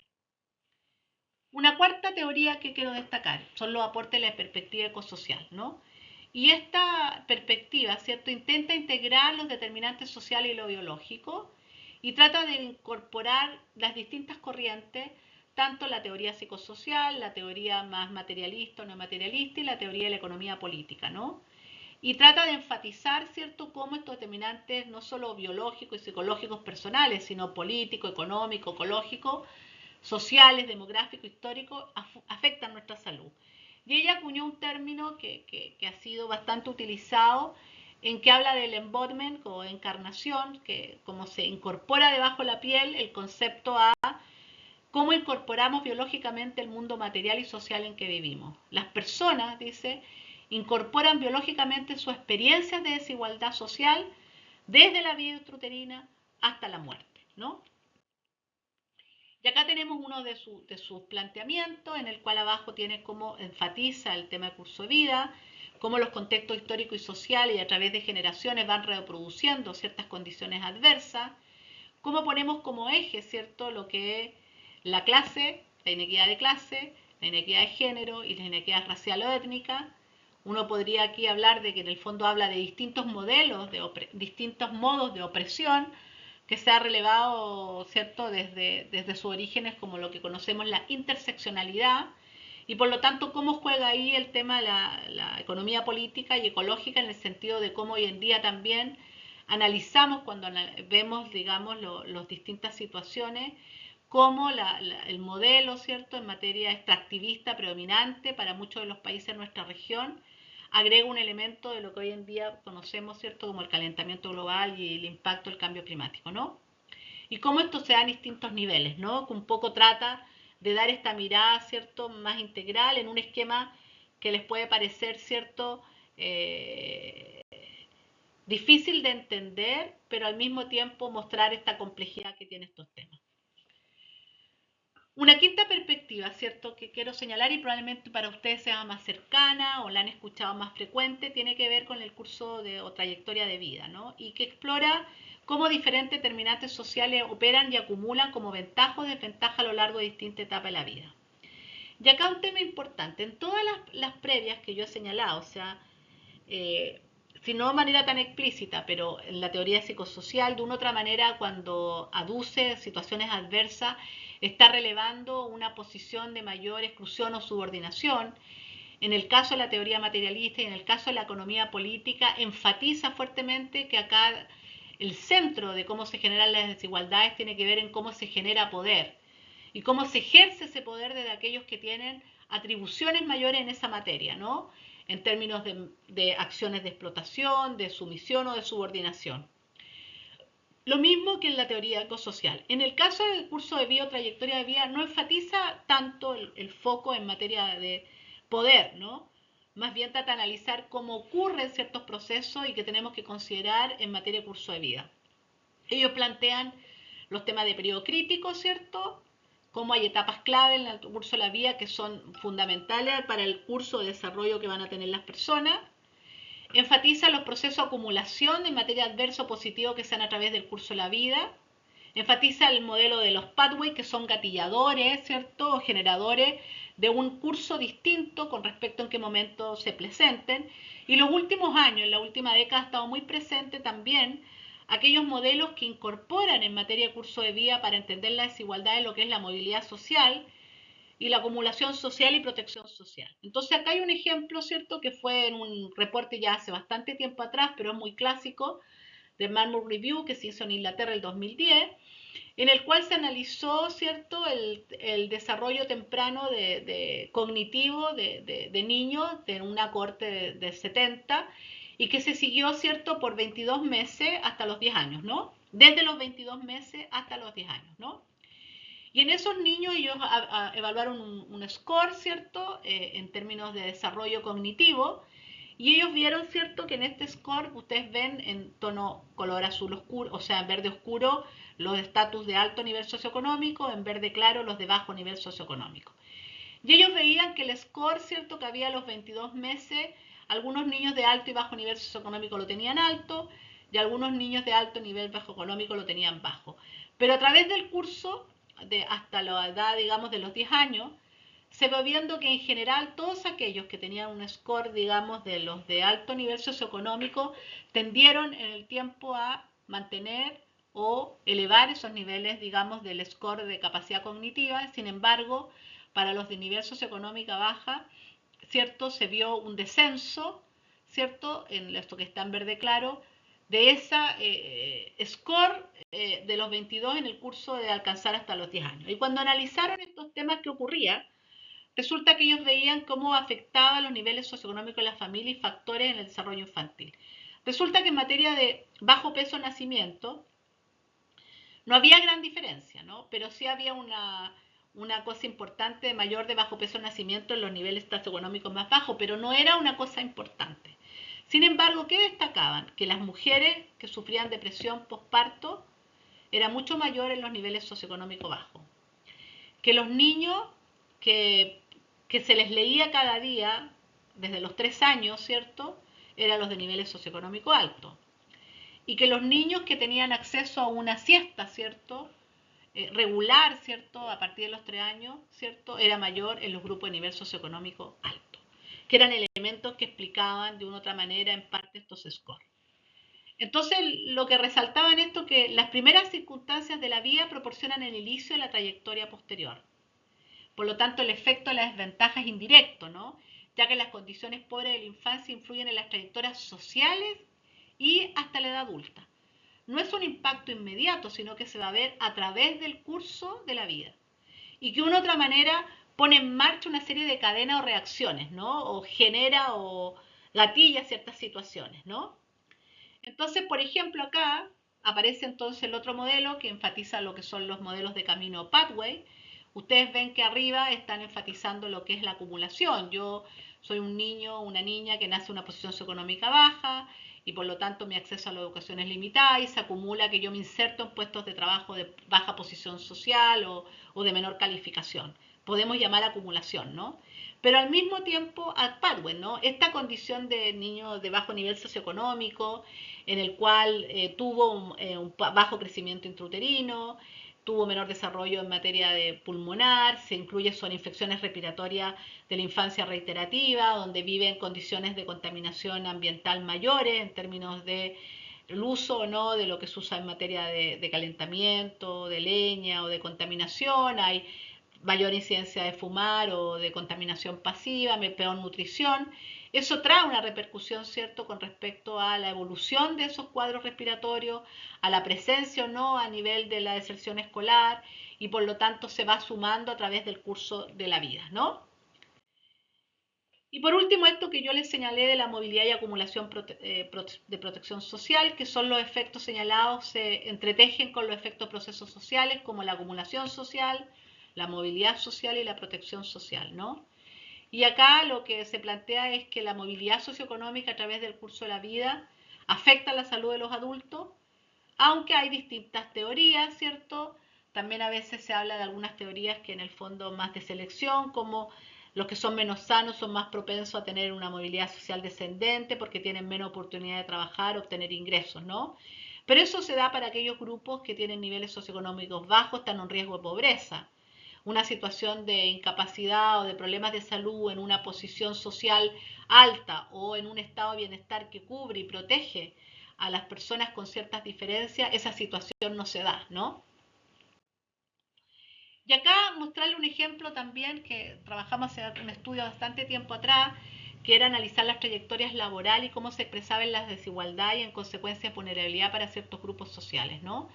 Una cuarta teoría que quiero destacar son los aportes de la perspectiva ecosocial, ¿no? Y esta perspectiva, ¿cierto?, intenta integrar los determinantes sociales y lo biológico y trata de incorporar las distintas corrientes, tanto la teoría psicosocial, la teoría más materialista o no materialista y la teoría de la economía política, ¿no? Y trata de enfatizar, ¿cierto?, cómo estos determinantes no solo biológicos y psicológicos personales, sino político, económico, ecológico, sociales, demográficos, históricos, afectan nuestra salud. Y ella acuñó un término que ha sido bastante utilizado, en que habla del embodiment o encarnación, que como se incorpora debajo de la piel el concepto a cómo incorporamos biológicamente el mundo material y social en que vivimos. Las personas, dice, incorporan biológicamente sus experiencias de desigualdad social desde la vida intrauterina hasta la muerte, ¿no? Y acá tenemos uno de sus planteamientos, en el cual abajo tiene cómo enfatiza el tema de curso de vida, cómo los contextos históricos y sociales y a través de generaciones van reproduciendo ciertas condiciones adversas, cómo ponemos como eje, ¿cierto?, lo que es la clase, la inequidad de clase, la inequidad de género y la inequidad racial o étnica. Uno podría aquí hablar de que en el fondo habla de distintos modelos, distintos modos de opresión, que se ha relevado, ¿cierto?, desde sus orígenes como lo que conocemos la interseccionalidad, y por lo tanto cómo juega ahí el tema de la economía política y ecológica en el sentido de cómo hoy en día también analizamos cuando vemos, digamos, las distintas situaciones, cómo el modelo, ¿cierto?, en materia extractivista predominante para muchos de los países de nuestra región, agrega un elemento de lo que hoy en día conocemos, ¿cierto?, como el calentamiento global y el impacto del cambio climático, ¿no? Y cómo esto se da en distintos niveles, ¿no? Que un poco trata de dar esta mirada, ¿cierto?, más integral en un esquema que les puede parecer, ¿cierto?, difícil de entender, pero al mismo tiempo mostrar esta complejidad que tiene estos temas. Una quinta perspectiva, ¿cierto?, que quiero señalar y probablemente para ustedes sea más cercana o la han escuchado más frecuente, tiene que ver con el curso o trayectoria de vida, ¿no? Y que explora cómo diferentes determinantes sociales operan y acumulan como ventaja o desventaja a lo largo de distintas etapas de la vida. Y acá un tema importante, en todas las previas que yo he señalado, o sea, si no de manera tan explícita, pero en la teoría psicosocial, de una u otra manera, cuando aduce situaciones adversas, está relevando una posición de mayor exclusión o subordinación. En el caso de la teoría materialista y en el caso de la economía política, enfatiza fuertemente que acá el centro de cómo se generan las desigualdades tiene que ver en cómo se genera poder y cómo se ejerce ese poder desde aquellos que tienen atribuciones mayores en esa materia, ¿no? En términos de acciones de explotación, de sumisión o de subordinación. Lo mismo que en la teoría ecosocial. En el caso del curso de vida o trayectoria de vida no enfatiza tanto el foco en materia de poder, ¿no? Más bien trata de analizar cómo ocurren ciertos procesos y que tenemos que considerar en materia de curso de vida. Ellos plantean los temas de periodo crítico, ¿cierto? Cómo hay etapas clave en el curso de la vida que son fundamentales para el curso de desarrollo que van a tener las personas. Enfatiza los procesos de acumulación en materia adverso positivo que se dan a través del curso de la vida. Enfatiza el modelo de los pathways, que son gatilladores, ¿cierto?, o generadores de un curso distinto con respecto a en qué momento se presenten. Y los últimos años, en la última década, ha estado muy presente también aquellos modelos que incorporan en materia de curso de vida para entender la desigualdad de lo que es la movilidad social y la acumulación social y protección social. Entonces acá hay un ejemplo, ¿cierto?, que fue en un reporte ya hace bastante tiempo atrás, pero es muy clásico, de Marmot Review, que se hizo en Inglaterra el 2010, en el cual se analizó, ¿cierto?, el desarrollo temprano cognitivo de niños de una cohorte de 70 y que se siguió, ¿cierto?, por 22 meses hasta los 10 años, ¿no? Desde los 22 meses hasta los 10 años, ¿no? Y en esos niños ellos evaluaron un score, ¿cierto? En términos de desarrollo cognitivo. Y ellos vieron, ¿cierto?, que en este score ustedes ven en tono color azul oscuro, o sea, en verde oscuro, los estatus de alto nivel socioeconómico, en verde claro los de bajo nivel socioeconómico. Y ellos veían que el score, ¿cierto?, que había a los 22 meses, algunos niños de alto y bajo nivel socioeconómico lo tenían alto, y algunos niños de alto nivel bajo económico lo tenían bajo. Pero a través del curso, hasta la edad, digamos, de los 10 años, se va viendo que en general todos aquellos que tenían un score, digamos, de los de alto nivel socioeconómico, tendieron en el tiempo a mantener o elevar esos niveles, digamos, del score de capacidad cognitiva. Sin embargo, para los de nivel socioeconómica baja, ¿cierto? Se vio un descenso, ¿cierto? En esto que está en verde claro, de esa score de los 22 en el curso de alcanzar hasta los 10 años. Y cuando analizaron estos temas que ocurría, resulta que ellos veían cómo afectaba los niveles socioeconómicos de la familia y factores en el desarrollo infantil. Resulta que en materia de bajo peso nacimiento no había gran diferencia, ¿no? Pero sí había una cosa importante de mayor de bajo peso nacimiento en los niveles socioeconómicos más bajos, pero no era una cosa importante. Sin embargo, ¿qué destacaban? Que las mujeres que sufrían depresión postparto era mucho mayor en los niveles socioeconómicos bajos. Que los niños que se les leía cada día, desde los 3 años, ¿cierto? Eran los de niveles socioeconómicos altos. Y que los niños que tenían acceso a una siesta, ¿cierto? Regular, ¿cierto? A partir de los 3 años, ¿cierto? Era mayor en los grupos de nivel socioeconómico alto, que eran elementos que explicaban de una u otra manera en parte estos scores. Entonces, lo que resaltaba en esto que las primeras circunstancias de la vida proporcionan el inicio de la trayectoria posterior. Por lo tanto, el efecto de la desventaja es indirecto, ¿no? Ya que las condiciones pobres de la infancia influyen en las trayectorias sociales y hasta la edad adulta. No es un impacto inmediato, sino que se va a ver a través del curso de la vida. Y que de una otra manera pone en marcha una serie de cadenas o reacciones, ¿no? O genera o gatilla ciertas situaciones, ¿no? Entonces, por ejemplo, acá aparece entonces el otro modelo que enfatiza lo que son los modelos de camino pathway. Ustedes ven que arriba están enfatizando lo que es la acumulación. Yo soy un niño o una niña que nace en una posición socioeconómica baja y por lo tanto mi acceso a la educación es limitado y se acumula que yo me inserto en puestos de trabajo de baja posición social o de menor calificación. Podemos llamar acumulación, ¿no? Pero al mismo tiempo, pathway, ¿no? Esta condición de niño de bajo nivel socioeconómico, en el cual tuvo un bajo crecimiento intrauterino, tuvo menor desarrollo en materia de pulmonar, se incluye son infecciones respiratorias de la infancia reiterativa, donde vive en condiciones de contaminación ambiental mayores en términos de el uso o no de lo que se usa en materia de calentamiento, de leña o de contaminación, hay mayor incidencia de fumar o de contaminación pasiva, peor nutrición. Eso trae una repercusión, ¿cierto?, con respecto a la evolución de esos cuadros respiratorios, a la presencia o no a nivel de la deserción escolar y por lo tanto se va sumando a través del curso de la vida, ¿no? Y por último, esto que yo les señalé de la movilidad y acumulación de protección social, que son los efectos señalados, se entretejen con los efectos de procesos sociales, como la acumulación social, la movilidad social y la protección social, ¿no? Y acá lo que se plantea es que la movilidad socioeconómica a través del curso de la vida afecta la salud de los adultos, aunque hay distintas teorías, ¿cierto? También a veces se habla de algunas teorías que en el fondo más de selección, como los que son menos sanos son más propensos a tener una movilidad social descendente porque tienen menos oportunidad de trabajar, obtener ingresos, ¿no? Pero eso se da para aquellos grupos que tienen niveles socioeconómicos bajos, están en riesgo de pobreza. Una situación de incapacidad o de problemas de salud en una posición social alta o en un estado de bienestar que cubre y protege a las personas con ciertas diferencias, esa situación no se da, ¿no? Y acá mostrarle un ejemplo también que trabajamos en un estudio bastante tiempo atrás, que era analizar las trayectorias laborales y cómo se expresaban las desigualdades y en consecuencia vulnerabilidad para ciertos grupos sociales, ¿no?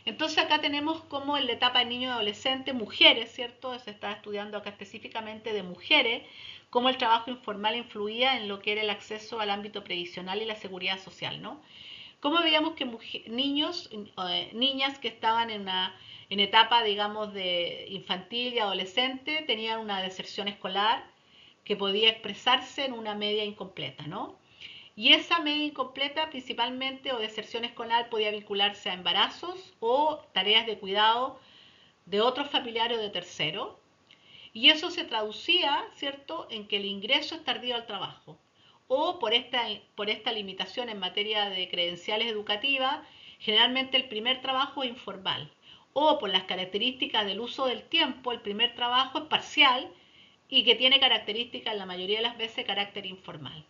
Entonces acá tenemos como en la etapa de niño y adolescente, mujeres, ¿cierto? Se está estudiando acá específicamente de mujeres, cómo el trabajo informal influía en lo que era el acceso al ámbito previsional y la seguridad social, ¿no? cómo veíamos que niños, niñas que estaban en etapa, digamos, de infantil y adolescente tenían una deserción escolar que podía expresarse en una media incompleta, ¿no? Y esa media incompleta principalmente o deserción escolar podía vincularse a embarazos o tareas de cuidado de otros familiares o de terceros. Y eso se traducía, ¿cierto?, en que el ingreso es tardío al trabajo. O por esta limitación en materia de credenciales educativas, generalmente el primer trabajo es informal. O por las características del uso del tiempo, el primer trabajo es parcial y que tiene características, la mayoría de las veces, carácter informal.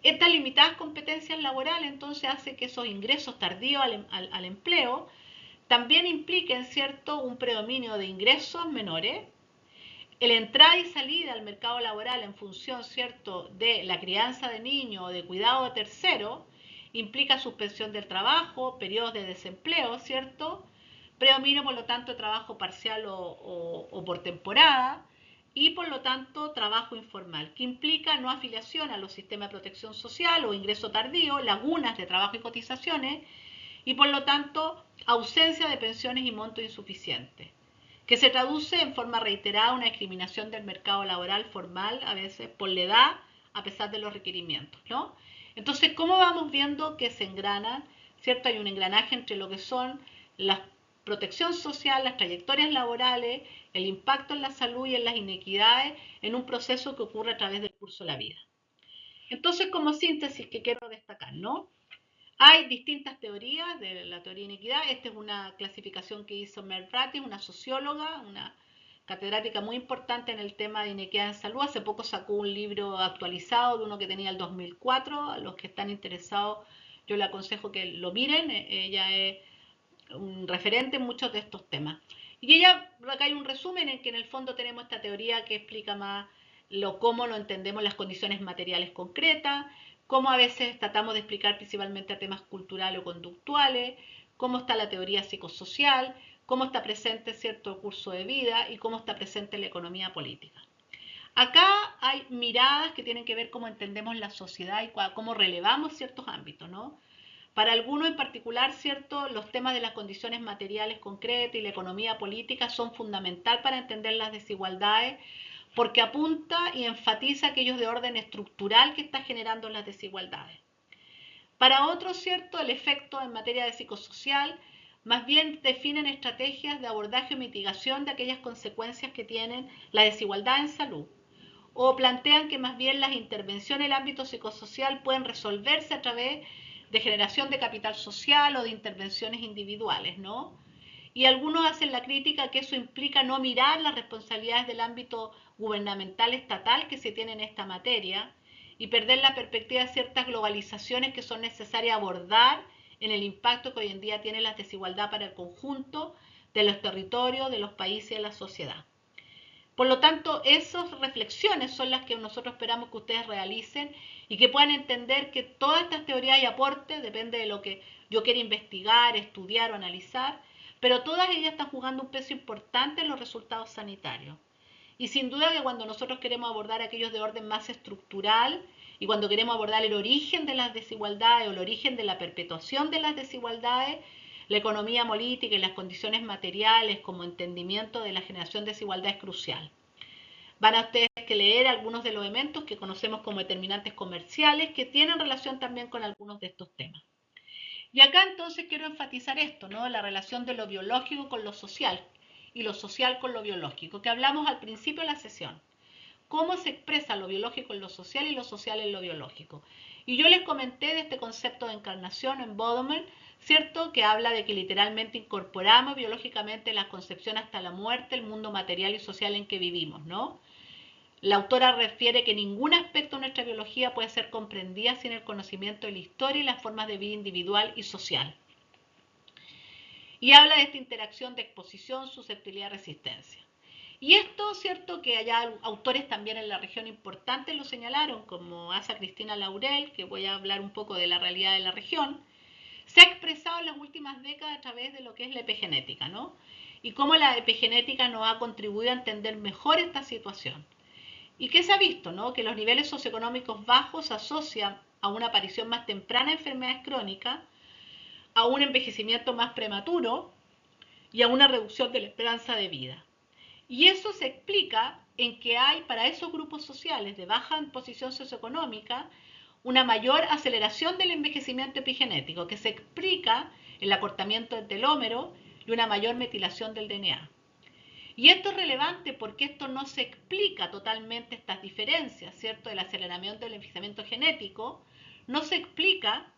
Estas limitadas competencias laborales entonces hace que esos ingresos tardíos al empleo también impliquen, ¿cierto?, un predominio de ingresos menores, el entrada y salida al mercado laboral en función, ¿cierto?, de la crianza de niños o de cuidado de terceros, implica suspensión del trabajo, periodos de desempleo, ¿cierto? Predominio, por lo tanto, de trabajo parcial o por temporada y, por lo tanto, trabajo informal, que implica no afiliación a los sistemas de protección social o ingreso tardío, lagunas de trabajo y cotizaciones y, por lo tanto, ausencia de pensiones y montos insuficientes, que se traduce en forma reiterada una discriminación del mercado laboral formal, a veces por la edad, a pesar de los requerimientos, ¿no? Entonces, ¿cómo vamos viendo que se engranan, ¿cierto? Hay un engranaje entre lo que son la protección social, las trayectorias laborales, el impacto en la salud y en las inequidades en un proceso que ocurre a través del curso de la vida. Entonces, como síntesis que quiero destacar, ¿no? Hay distintas teorías de la teoría de inequidad. Esta es una clasificación que hizo Mel Bratty, una socióloga, una catedrática muy importante en el tema de inequidad en salud. Hace poco sacó un libro actualizado de uno que tenía el 2004. A los que están interesados, yo le aconsejo que lo miren. Ella es un referente en muchos de estos temas. Y ella, acá hay un resumen en que en el fondo tenemos esta teoría que explica más cómo lo entendemos las condiciones materiales concretas, cómo a veces tratamos de explicar principalmente a temas culturales o conductuales, cómo está la teoría psicosocial, cómo está presente cierto curso de vida y cómo está presente la economía política. Acá hay miradas que tienen que ver cómo entendemos la sociedad y cómo relevamos ciertos ámbitos, ¿no? Para algunos en particular, ¿cierto?, los temas de las condiciones materiales concretas y la economía política son fundamental para entender las desigualdades porque apunta y enfatiza aquellos de orden estructural que está generando las desigualdades. Para otros, ¿cierto?, el efecto en materia de psicosocial más bien definen estrategias de abordaje o mitigación de aquellas consecuencias que tienen la desigualdad en salud, o plantean que más bien las intervenciones en el ámbito psicosocial pueden resolverse a través de generación de capital social o de intervenciones individuales, ¿no? Y algunos hacen la crítica que eso implica no mirar las responsabilidades del ámbito gubernamental estatal que se tiene en esta materia y perder la perspectiva de ciertas globalizaciones que son necesarias abordar en el impacto que hoy en día tiene la desigualdad para el conjunto de los territorios, de los países y de la sociedad. Por lo tanto, esas reflexiones son las que nosotros esperamos que ustedes realicen y que puedan entender que todas estas teorías y aportes, depende de lo que yo quiera investigar, estudiar o analizar, pero todas ellas están jugando un peso importante en los resultados sanitarios. Y sin duda que cuando nosotros queremos abordar aquellos de orden más estructural y cuando queremos abordar el origen de las desigualdades o el origen de la perpetuación de las desigualdades, la economía política y las condiciones materiales como entendimiento de la generación de desigualdad es crucial. Van a ustedes que leer algunos de los elementos que conocemos como determinantes comerciales que tienen relación también con algunos de estos temas. Y acá entonces quiero enfatizar esto, ¿no? La relación de lo biológico con lo social y lo social con lo biológico, que hablamos al principio de la sesión. Cómo se expresa lo biológico en lo social y lo social en lo biológico. Y yo les comenté de este concepto de encarnación, embodiment, ¿cierto? Que habla de que literalmente incorporamos biológicamente la concepción hasta la muerte, el mundo material y social en que vivimos, ¿no? La autora refiere que ningún aspecto de nuestra biología puede ser comprendida sin el conocimiento de la historia y las formas de vida individual y social. Y habla de esta interacción de exposición, susceptibilidad, resistencia. Y esto, cierto, que hay autores también en la región importantes lo señalaron, como Asa Cristina Laurel, que voy a hablar un poco de la realidad de la región, se ha expresado en las últimas décadas a través de lo que es la epigenética, ¿no? Y cómo la epigenética nos ha contribuido a entender mejor esta situación. ¿Y qué se ha visto, no? Que los niveles socioeconómicos bajos se asocian a una aparición más temprana de enfermedades crónicas, a un envejecimiento más prematuro y a una reducción de la esperanza de vida. Y eso se explica en que hay para esos grupos sociales de baja posición socioeconómica una mayor aceleración del envejecimiento epigenético, que se explica el acortamiento del telómero y una mayor metilación del DNA. Y esto es relevante porque esto no se explica totalmente estas diferencias, ¿cierto? El aceleramiento del envejecimiento genético no se explica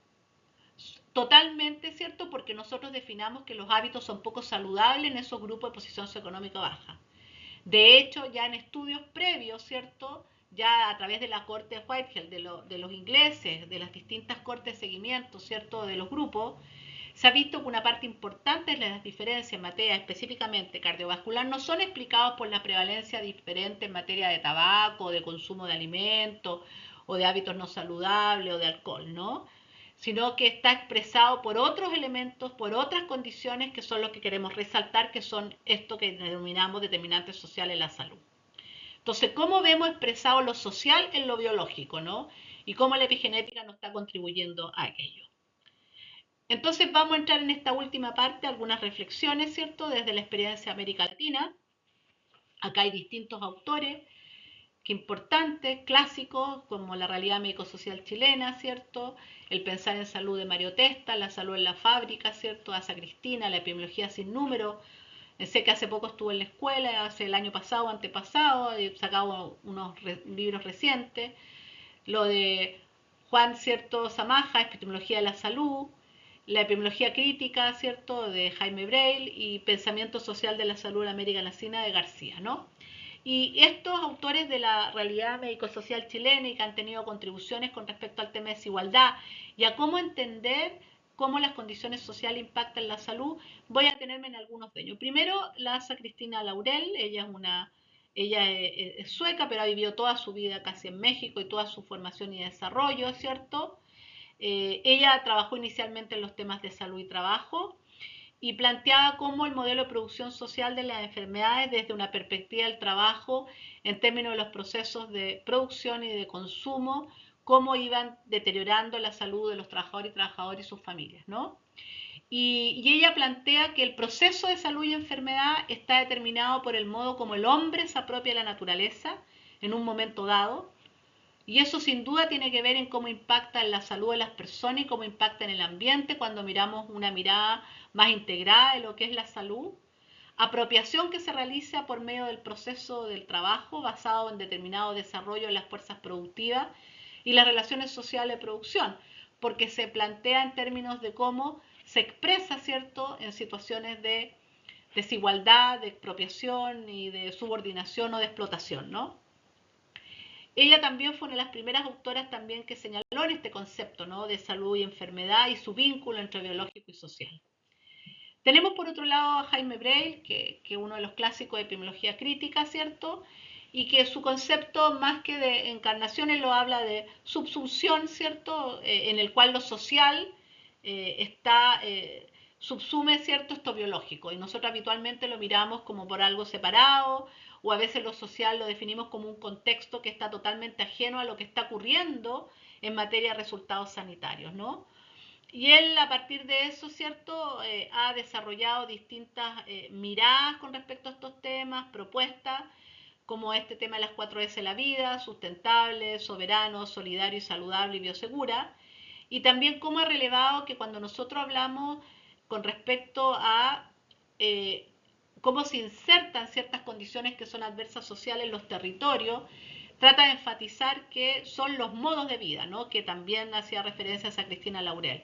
totalmente, ¿cierto? Porque nosotros definamos que los hábitos son poco saludables en esos grupos de posición socioeconómica baja. De hecho, ya en estudios previos, ¿cierto? Ya a través de la corte de Whitehead, de los ingleses, de las distintas cortes de seguimiento, ¿cierto? De los grupos, se ha visto que una parte importante de las diferencias en materia específicamente cardiovascular no son explicados por la prevalencia diferente en materia de tabaco, de consumo de alimentos, o de hábitos no saludables, o de alcohol, ¿no? Sino que está expresado por otros elementos, por otras condiciones que son los que queremos resaltar, que son esto que denominamos determinantes sociales en la salud. Entonces, ¿cómo vemos expresado lo social en lo biológico, ¿no? Y cómo la epigenética nos está contribuyendo a aquello. Entonces vamos a entrar en esta última parte, algunas reflexiones, ¿cierto? Desde la experiencia de América Latina. Acá hay distintos autores que importantes, clásicos, como la realidad médico-social chilena, ¿cierto? El pensar en salud de Mario Testa, la salud en la fábrica, ¿cierto? Asa Cristina, la epidemiología sin número. Sé que hace poco estuve en la escuela, hace el año pasado, antepasado, he sacado unos libros recientes. Lo de Juan, ¿cierto? Zamaja, epidemiología de la salud. La epidemiología crítica, ¿cierto?, de Jaime Breil, y Pensamiento social de la salud en América Latina de García, ¿no? Y estos autores de la realidad médico-social chilena y que han tenido contribuciones con respecto al tema de desigualdad y a cómo entender cómo las condiciones sociales impactan la salud, voy a tenerme en algunos de ellos. Primero, la Asa Cristina Laurel, ella es sueca, pero ha vivido toda su vida casi en México y toda su formación y desarrollo, ¿cierto? Ella trabajó inicialmente en los temas de salud y trabajo y planteaba cómo el modelo de producción social de las enfermedades desde una perspectiva del trabajo en términos de los procesos de producción y de consumo, cómo iban deteriorando la salud de los trabajadores y sus familias, ¿no? Y ella plantea que el proceso de salud y enfermedad está determinado por el modo como el hombre se apropia de la naturaleza en un momento dado, y eso sin duda tiene que ver en cómo impacta en la salud de las personas y cómo impacta en el ambiente cuando miramos una mirada más integrada de lo que es la salud. Apropiación que se realiza por medio del proceso del trabajo basado en determinado desarrollo de las fuerzas productivas y las relaciones sociales de producción, porque se plantea en términos de cómo se expresa, ¿cierto?, en situaciones de desigualdad, de expropiación y de subordinación o de explotación, ¿no? Ella también fue una de las primeras autoras también que señaló en este concepto, ¿no?, de salud y enfermedad y su vínculo entre biológico y social. Tenemos por otro lado a Jaime Breil, que es uno de los clásicos de epidemiología crítica, ¿cierto? Y que su concepto más que de encarnaciones lo habla de subsunción, ¿cierto? En el cual lo social subsume, ¿cierto?, esto biológico. Y nosotros habitualmente lo miramos como por algo separado, o a veces lo social lo definimos como un contexto que está totalmente ajeno a lo que está ocurriendo en materia de resultados sanitarios, ¿no? Y él a partir de eso, ¿cierto?, ha desarrollado distintas miradas con respecto a estos temas, propuestas, como este tema de las 4S de la vida, sustentable, soberano, solidario y saludable y biosegura. Y también cómo ha relevado que cuando nosotros hablamos con respecto a cómo se insertan ciertas condiciones que son adversas sociales en los territorios, trata de enfatizar que son los modos de vida, ¿no?, que también hacía referencia a Cristina Laurel.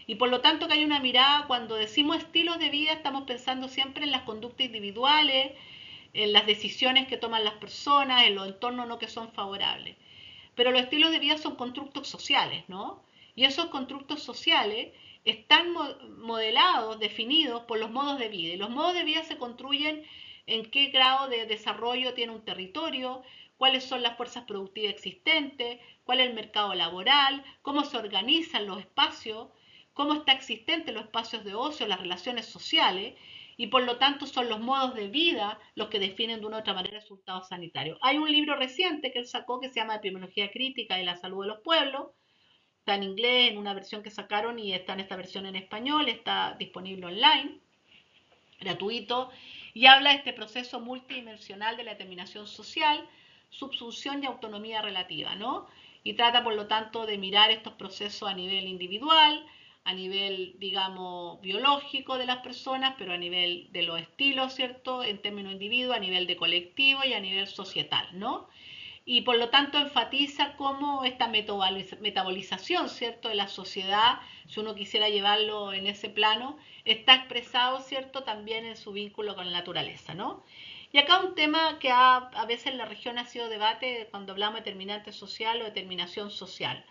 Y por lo tanto que hay una mirada, cuando decimos estilos de vida, estamos pensando siempre en las conductas individuales, en las decisiones que toman las personas, en los entornos no que son favorables. Pero los estilos de vida son constructos sociales, ¿no? Y esos constructos sociales están modelados, definidos por los modos de vida. Y los modos de vida se construyen en qué grado de desarrollo tiene un territorio, cuáles son las fuerzas productivas existentes, cuál es el mercado laboral, cómo se organizan los espacios, cómo está existente los espacios de ocio, las relaciones sociales, y por lo tanto son los modos de vida los que definen de una u otra manera resultados sanitarios. Hay un libro reciente que él sacó que se llama Epidemiología crítica de la salud de los pueblos, está en inglés en una versión que sacaron y está en esta versión en español, está disponible online, gratuito, y habla de este proceso multidimensional de la determinación social, subsunción y autonomía relativa, ¿no? Y trata, por lo tanto, de mirar estos procesos a nivel individual, a nivel, digamos, biológico de las personas, pero a nivel de los estilos, ¿cierto? En términos individuos, a nivel de colectivo y a nivel societal, ¿no? Y por lo tanto enfatiza cómo esta metabolización, ¿cierto?, de la sociedad, si uno quisiera llevarlo en ese plano, está expresado, ¿cierto?, también en su vínculo con la naturaleza, ¿no? Y acá un tema que a veces en la región ha sido debate cuando hablamos de determinante social o determinación social.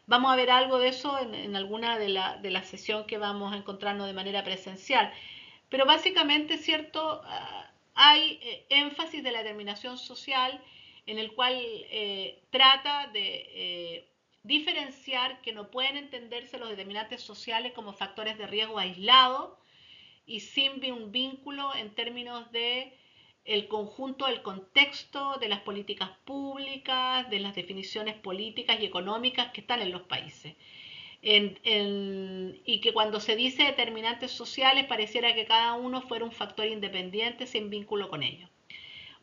Vamos a ver algo de eso en alguna de la sesión que vamos a encontrarnos de manera presencial. Pero básicamente, ¿cierto? Hay énfasis de la determinación social en el cual trata de diferenciar que no pueden entenderse los determinantes sociales como factores de riesgo aislados y sin un vínculo en términos de el conjunto del contexto de las políticas públicas, de las definiciones políticas y económicas que están en los países. Y que cuando se dice determinantes sociales pareciera que cada uno fuera un factor independiente sin vínculo con ellos.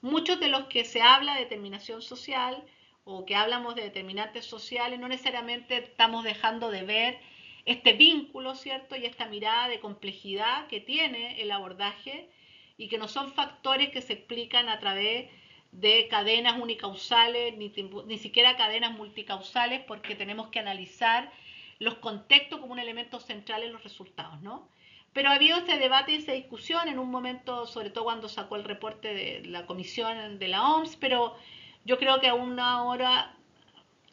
Muchos de los que se habla de determinación social o que hablamos de determinantes sociales no necesariamente estamos dejando de ver este vínculo, ¿cierto? Y esta mirada de complejidad que tiene el abordaje y que no son factores que se explican a través de cadenas unicausales, ni siquiera cadenas multicausales, porque tenemos que analizar los contextos como un elemento central en los resultados, ¿no? Pero ha habido este debate y esa discusión en un momento, sobre todo cuando sacó el reporte de la comisión de la OMS, pero yo creo que aún ahora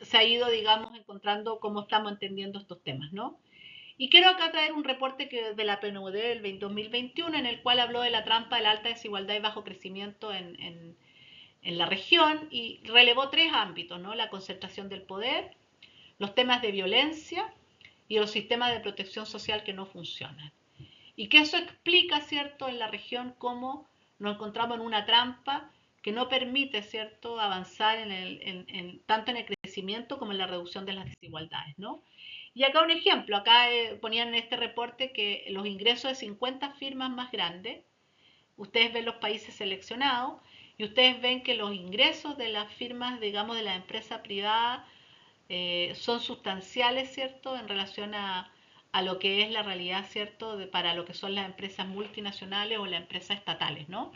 se ha ido, digamos, encontrando cómo estamos entendiendo estos temas, ¿no? Y quiero acá traer un reporte que de la PNUD del 2021 en el cual habló de la trampa de la alta desigualdad y bajo crecimiento en la región y relevó tres ámbitos, ¿no? La concentración del poder, los temas de violencia y los sistemas de protección social que no funcionan. Y que eso explica, ¿cierto?, en la región cómo nos encontramos en una trampa que no permite, ¿cierto?, avanzar tanto en el crecimiento como en la reducción de las desigualdades, ¿no? Y acá un ejemplo, acá ponían en este reporte que los ingresos de 50 firmas más grandes, ustedes ven los países seleccionados y ustedes ven que los ingresos de las firmas, digamos, de la empresa privada son sustanciales, ¿cierto?, en relación a lo que es la realidad, ¿cierto?, para lo que son las empresas multinacionales o las empresas estatales, ¿no?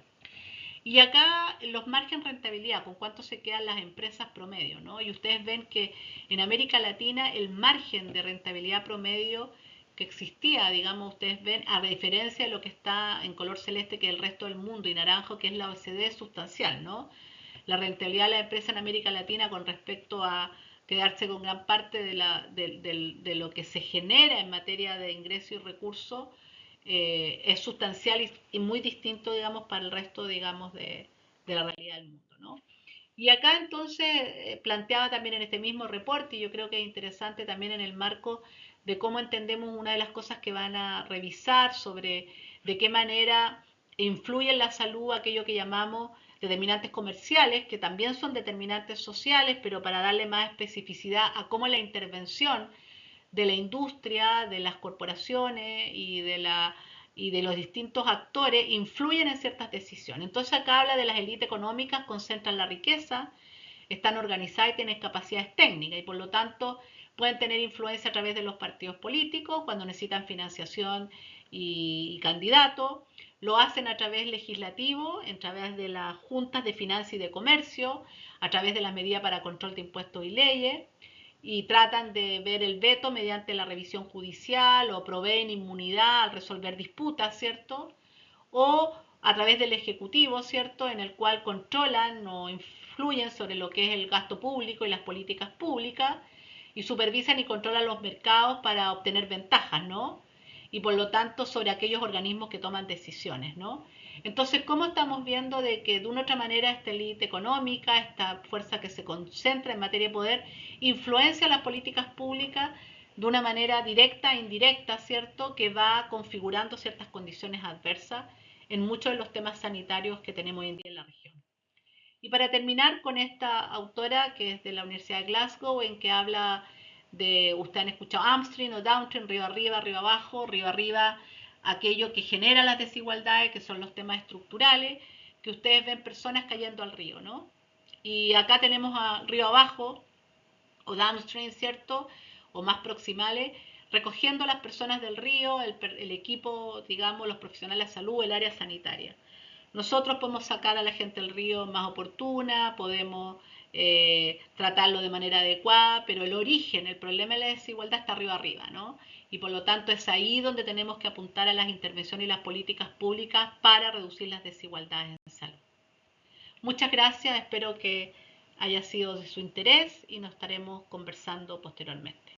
Y acá los márgenes de rentabilidad, con cuánto se quedan las empresas promedio, ¿no? Y ustedes ven que en América Latina el margen de rentabilidad promedio que existía, digamos, ustedes ven, a diferencia de lo que está en color celeste que es el resto del mundo y naranjo que es la OECD, es sustancial, ¿no? La rentabilidad de la empresa en América Latina con respecto a quedarse con gran parte de lo que se genera en materia de ingreso y recursos es sustancial y muy distinto, digamos, para el resto, digamos, de la realidad del mundo, ¿no? Y acá entonces planteaba también en este mismo reporte, y yo creo que es interesante también en el marco de cómo entendemos una de las cosas que van a revisar sobre de qué manera influye en la salud aquello que llamamos determinantes comerciales, que también son determinantes sociales, pero para darle más especificidad a cómo la intervención de la industria, de las corporaciones y de los distintos actores influyen en ciertas decisiones. Entonces acá habla de las élites económicas, concentran la riqueza, están organizadas y tienen capacidades técnicas y por lo tanto pueden tener influencia a través de los partidos políticos cuando necesitan financiación y candidatos, lo hacen a través legislativo, a través de las juntas de finanzas y de comercio, a través de las medidas para control de impuestos y leyes, y tratan de ver el veto mediante la revisión judicial o proveen inmunidad al resolver disputas, ¿cierto? O a través del Ejecutivo, ¿cierto? En el cual controlan o influyen sobre lo que es el gasto público y las políticas públicas y supervisan y controlan los mercados para obtener ventajas, ¿no? Y por lo tanto sobre aquellos organismos que toman decisiones, ¿no? Entonces, ¿cómo estamos viendo de que de una u otra manera esta élite económica, esta fuerza que se concentra en materia de poder, influencia las políticas públicas de una manera directa e indirecta, ¿cierto? Que va configurando ciertas condiciones adversas en muchos de los temas sanitarios que tenemos hoy en día en la región. Y para terminar con esta autora que es de la Universidad de Glasgow, en que habla ustedes han escuchado upstream o downstream, río arriba, río arriba, aquello que genera las desigualdades, que son los temas estructurales, que ustedes ven personas cayendo al río, ¿no? Y acá tenemos a río abajo, o downstream, ¿cierto? O más proximales, recogiendo a las personas del río, el equipo, digamos, los profesionales de salud, el área sanitaria. Nosotros podemos sacar a la gente del río más oportuna, podemos tratarlo de manera adecuada, pero el origen, el problema de la desigualdad está arriba, ¿no? Y por lo tanto es ahí donde tenemos que apuntar a las intervenciones y las políticas públicas para reducir las desigualdades en salud. Muchas gracias, espero que haya sido de su interés y nos estaremos conversando posteriormente.